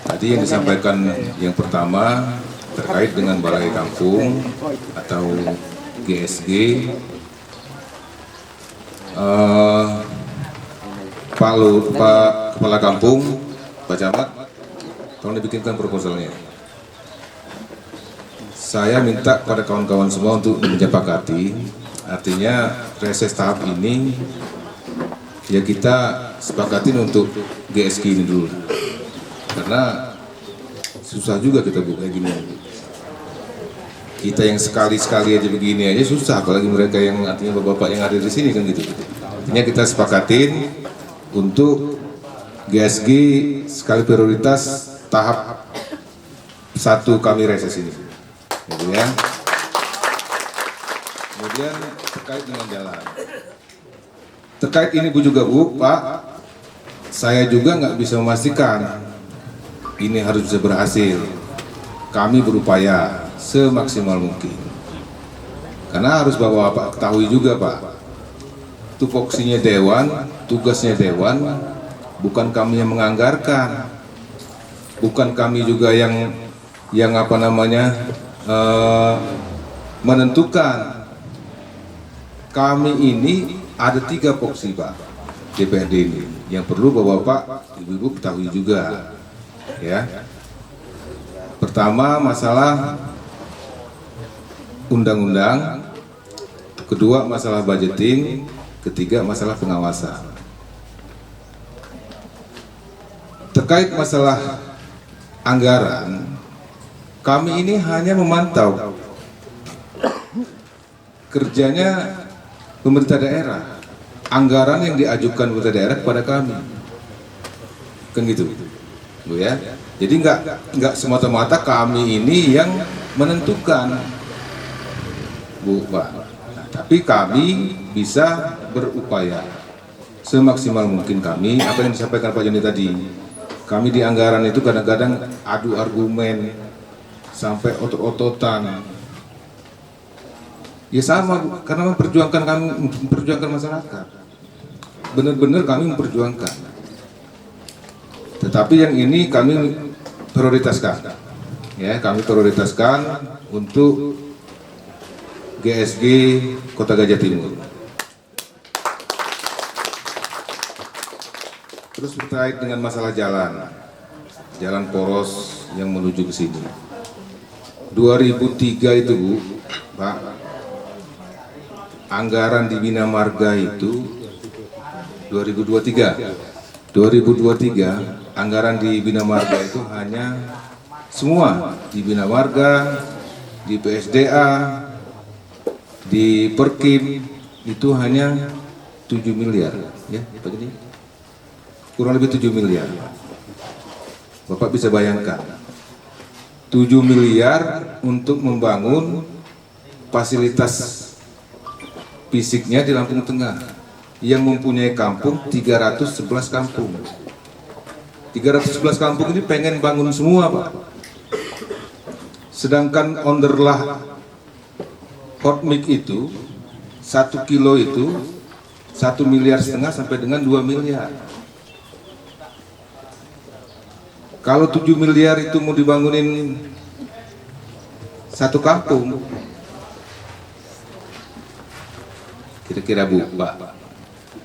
C: Tadi yang disampaikan yang pertama terkait dengan balai kampung atau GSG. Pak Kepala Kampung, Pak Camat, tolong dibikinkan proposalnya. Saya minta kepada kawan-kawan semua untuk menyepakati, artinya reses tahap ini ya kita sepakatin untuk GSG ini dulu, karena susah juga kita buka gini. Kita yang sekali-sekali aja begini aja susah, apalagi mereka yang artinya bapak-bapak yang ada di sini kan gitu. Artinya kita sepakatin untuk GSG sekali prioritas tahap 1 kami reses ini, gitu ya. Kemudian terkait dengan jalan, terkait ini Bu juga Bu, Pak, saya juga nggak bisa memastikan ini harus bisa berhasil. Kami berupaya semaksimal mungkin, karena harus Bapak ketahui juga Pak, tupoksinya Dewan, tugasnya Dewan, bukan kami yang menganggarkan, bukan kami juga yang menentukan. Kami ini ada 3 poksi Pak DPRD ini yang perlu Bapak Ibu ketahui juga, ya. Pertama masalah undang-undang, kedua masalah budgeting, ketiga masalah pengawasan. Terkait masalah anggaran, kami ini hanya memantau kerjanya pemerintah daerah, anggaran yang diajukan pemerintah daerah kepada kami, kan gitu, Bu ya. Jadi nggak semata-mata kami ini yang menentukan, Bu Pak. Nah, tapi kami bisa berupaya semaksimal mungkin kami. Apa yang disampaikan Pak Joni tadi, kami di anggaran itu kadang-kadang adu argumen sampai otot-ototan. Ya sama, karena memperjuangkan masyarakat. Benar-benar kami memperjuangkan. Tetapi yang ini kami prioritaskan, ya, kami prioritaskan untuk GSG Kota Gajah Timur. Terus terkait dengan masalah jalan poros yang menuju ke sini. 2003 itu Bu, Pak, anggaran di Bina Marga itu 2023 anggaran di Bina Marga itu hanya semua di Bina Marga, di PSDA, di Perkim itu hanya 7 miliar ya Pak Jadi kurang lebih 7 miliar. Bapak bisa bayangkan 7 miliar untuk membangun fasilitas fisiknya di Lampung Tengah yang mempunyai kampung 311 kampung. 311 kampung ini pengen bangun semua Pak. Sedangkan onderlah hot mix itu 1 kilo itu 1,5 miliar sampai dengan 2 miliar. Kalau 7 miliar itu mau dibangunin satu kampung, kira-kira Bu, Pak,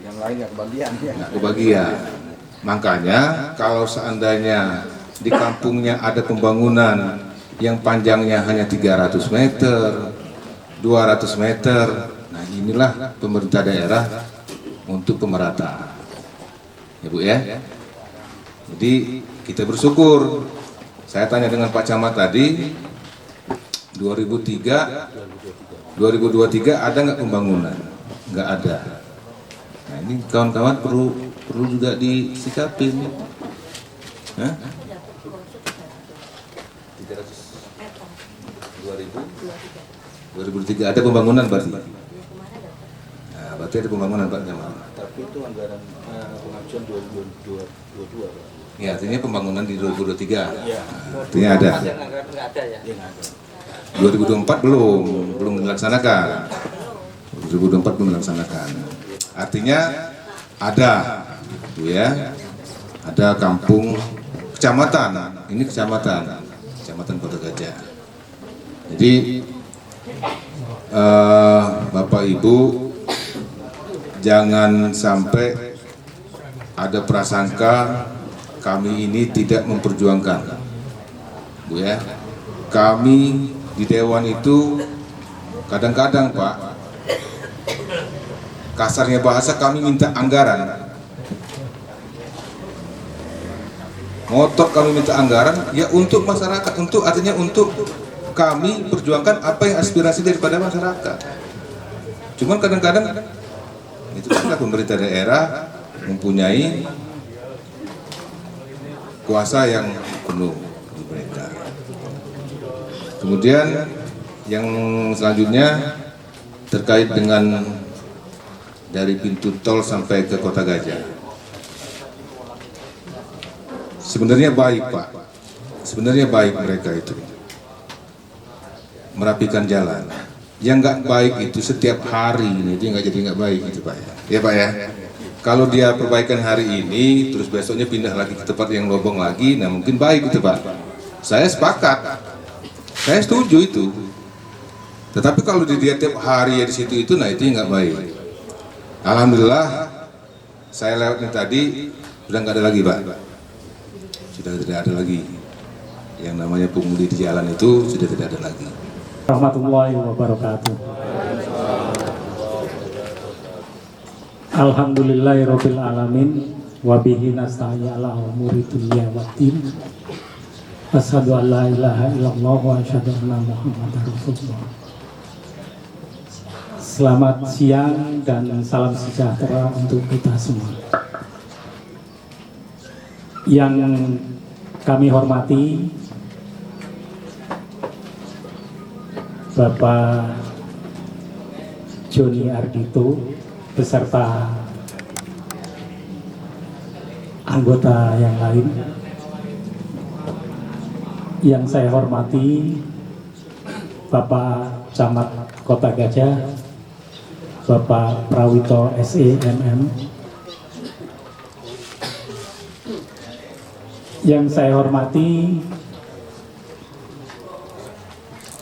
I: Yang lain nggak kebagian ya.
C: nggak kebagian. Makanya kalau seandainya di kampungnya ada pembangunan yang panjangnya hanya 300 meter, 200 meter, nah inilah pemerintah daerah untuk pemerataan. Ya Bu ya. Jadi kita bersyukur. Saya tanya dengan Pak Camat tadi, 2023 ada nggak pembangunan? Nggak ada. Nah ini kawan-kawan perlu juga disikapin. Hah? 2003 ada pembangunan berarti. Nah, berarti ada pembangunan Pak Camat.
D: Tapi itu anggaran pengajuan 2022 Pak.
C: Ya, artinya pembangunan di 2023.
D: Iya.
C: Nah, artinya ada.
F: Nggak ada ya?
C: 2024 belum dilaksanakan. 2024 belum dilaksanakan. Artinya ada, gitu ya. Ada kampung kecamatan. Ini kecamatan Kota Gajah. Jadi Bapak Ibu jangan sampai ada prasangka kami ini tidak memperjuangkan, Bu ya. Kami di Dewan itu kadang-kadang Pak, kasarnya bahasa kami minta anggaran. Ngotot kami minta anggaran ya untuk masyarakat, artinya untuk kami perjuangkan apa yang aspirasi daripada masyarakat. Cuman kadang-kadang itu kan pemerintah daerah mempunyai kuasa yang penuh di mereka. Kemudian yang selanjutnya terkait dengan dari pintu tol sampai ke Kota Gajah. Sebenarnya baik Pak, sebenarnya baik mereka itu merapikan jalan. Yang nggak baik itu setiap hari ini itu nggak baik itu Pak ya. Ya Pak ya. Kalau dia perbaikan hari ini, terus besoknya pindah lagi ke tempat yang lobong lagi, nah mungkin baik itu Pak. Saya sepakat, saya setuju itu. Tetapi kalau dilihat tiap hari ya di situ itu, nah itu nggak baik. Alhamdulillah, saya lewatnya tadi sudah nggak ada lagi Pak. Sudah tidak ada lagi. Yang namanya pungli di jalan itu sudah tidak ada lagi.
K: Warahmatullahi wabarakatuh. Alhamdulillahirabbil alamin wa bihi nasta'inu ala umuri dunya waddin. Asyhadu an la ilaha illallah wa asyhadu anna Muhammadar Rasulullah. Selamat siang dan salam sejahtera untuk kita semua. Yang kami hormati Bapak Joni Ardito beserta anggota yang lain. Yang saya hormati Bapak Camat Kota Gajah, Bapak Prawito SEMM. Yang saya hormati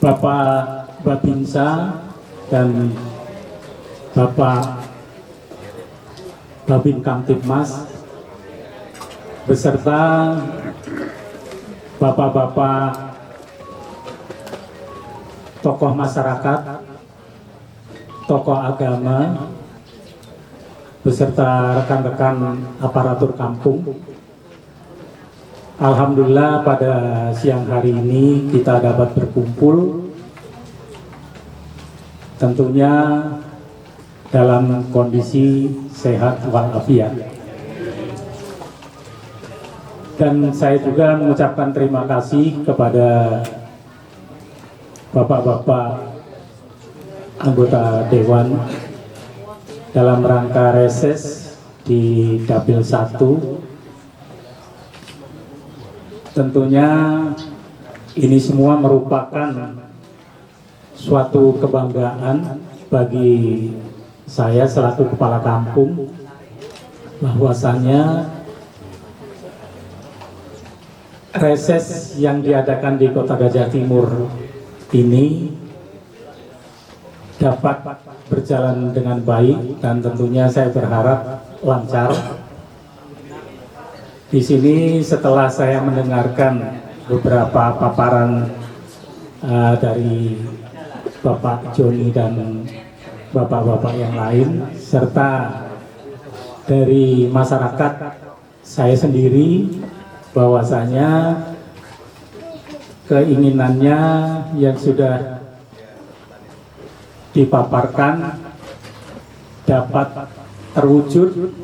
K: Bapak Babinsa dan Bapak Babin Kamtibmas beserta bapak-bapak tokoh masyarakat tokoh agama beserta rekan-rekan aparatur kampung. Alhamdulillah pada siang hari ini kita dapat berkumpul tentunya dalam kondisi sehat walafiat. Dan saya juga mengucapkan terima kasih kepada bapak-bapak anggota Dewan dalam rangka reses di Dapil 1. Tentunya ini semua merupakan suatu kebanggaan bagi saya selaku kepala kampung, bahwasannya reses yang diadakan di Kota Gajah Timur ini dapat berjalan dengan baik, dan tentunya saya berharap lancar. Di sini setelah saya mendengarkan beberapa paparan dari Bapak Joni dan bapak-bapak yang lain, serta dari masyarakat saya sendiri, bahwasanya keinginannya yang sudah dipaparkan dapat terwujud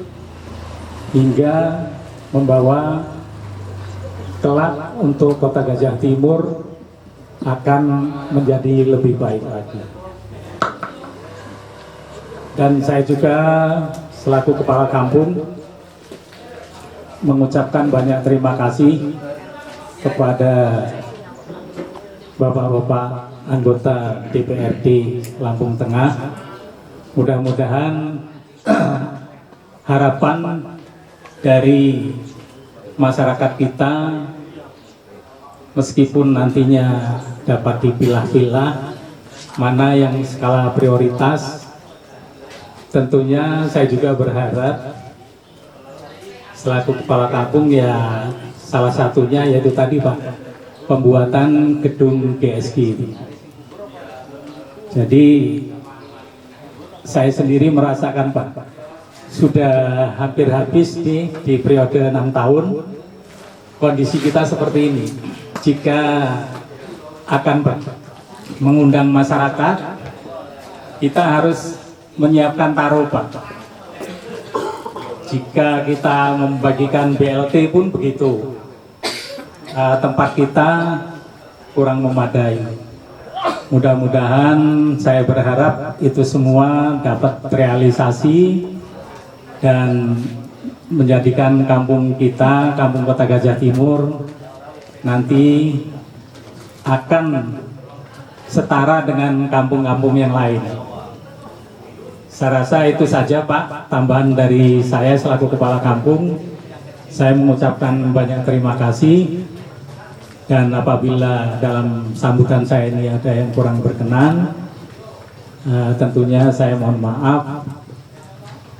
K: hingga membawa kelak untuk Kota Gajah Timur akan menjadi lebih baik lagi. Dan saya juga selaku kepala kampung mengucapkan banyak terima kasih kepada bapak-bapak anggota DPRD Lampung Tengah. Mudah-mudahan harapan dari masyarakat kita, meskipun nantinya dapat dipilah-pilah mana yang skala prioritas, tentunya saya juga berharap selaku kepala kampung ya salah satunya yaitu tadi Pak, pembuatan gedung GSG. Jadi saya sendiri merasakan Pak, sudah hampir habis nih di periode 6 tahun kondisi kita seperti ini. Jika akan Pak mengundang masyarakat, kita harus menyiapkan taruh Pak. Jika kita membagikan BLT pun begitu, tempat kita kurang memadai. Mudah-mudahan saya berharap itu semua dapat terrealisasi dan menjadikan kampung kita, kampung Kota Gajah Timur nanti akan setara dengan kampung-kampung yang lain. Saya rasa itu saja Pak, tambahan dari saya selaku kepala kampung. Saya mengucapkan banyak terima kasih, dan apabila dalam sambutan saya ini ada yang kurang berkenan, tentunya saya mohon maaf.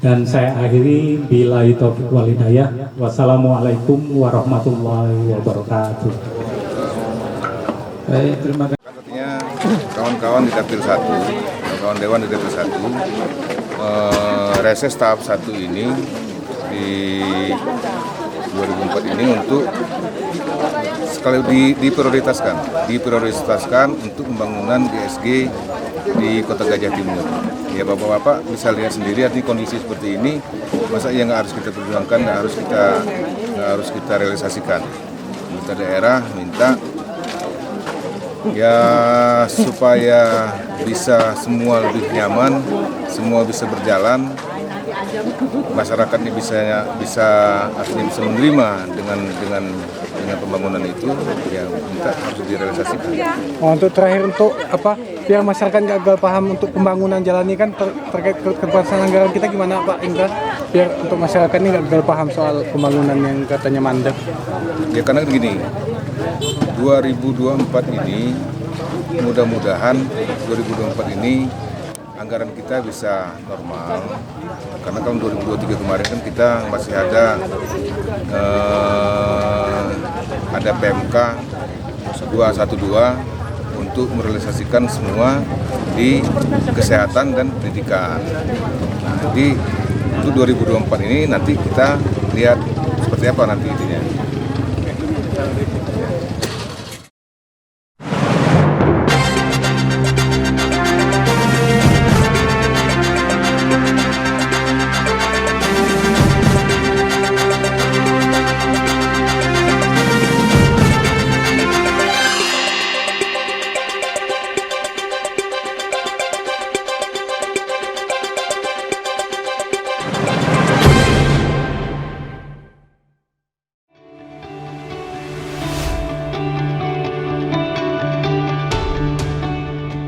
K: Dan saya akhiri billahi taufiq wal hidayah. Wassalamualaikum warahmatullahi wabarakatuh.
E: Baik, terima kasih.
C: Artinya kawan-kawan di Dapil 1, kawan Dewan di Dapil 1, reses tahap 1 ini di 2004 ini untuk sekali diprioritaskan untuk pembangunan GSG di Kota Gajah Timur. Ya bapak-bapak bisa lihat sendiri artinya kondisi seperti ini, masa yang nggak harus kita perjuangkan, nggak harus kita realisasikan. Pemerintah daerah minta ya supaya bisa semua lebih nyaman, semua bisa berjalan, masyarakat ini bisa artinya bisa menerima dengan pembangunan itu, ya minta harus direalisasikan.
L: Untuk terakhir, untuk apa biar masyarakat gagal paham untuk pembangunan jalan ini kan terkait keterbatasan anggaran kita, gimana Pak Indra biar untuk masyarakat ini gagal paham soal pembangunan yang katanya mandek?
C: Ya karena begini, 2024 ini mudah-mudahan 2024 ini anggaran kita bisa normal, karena tahun 2023 kemarin kan kita masih ada PMK 212 untuk merealisasikan semua di kesehatan dan pendidikan. Nah, jadi untuk 2024 ini nanti kita lihat seperti apa nanti intinya.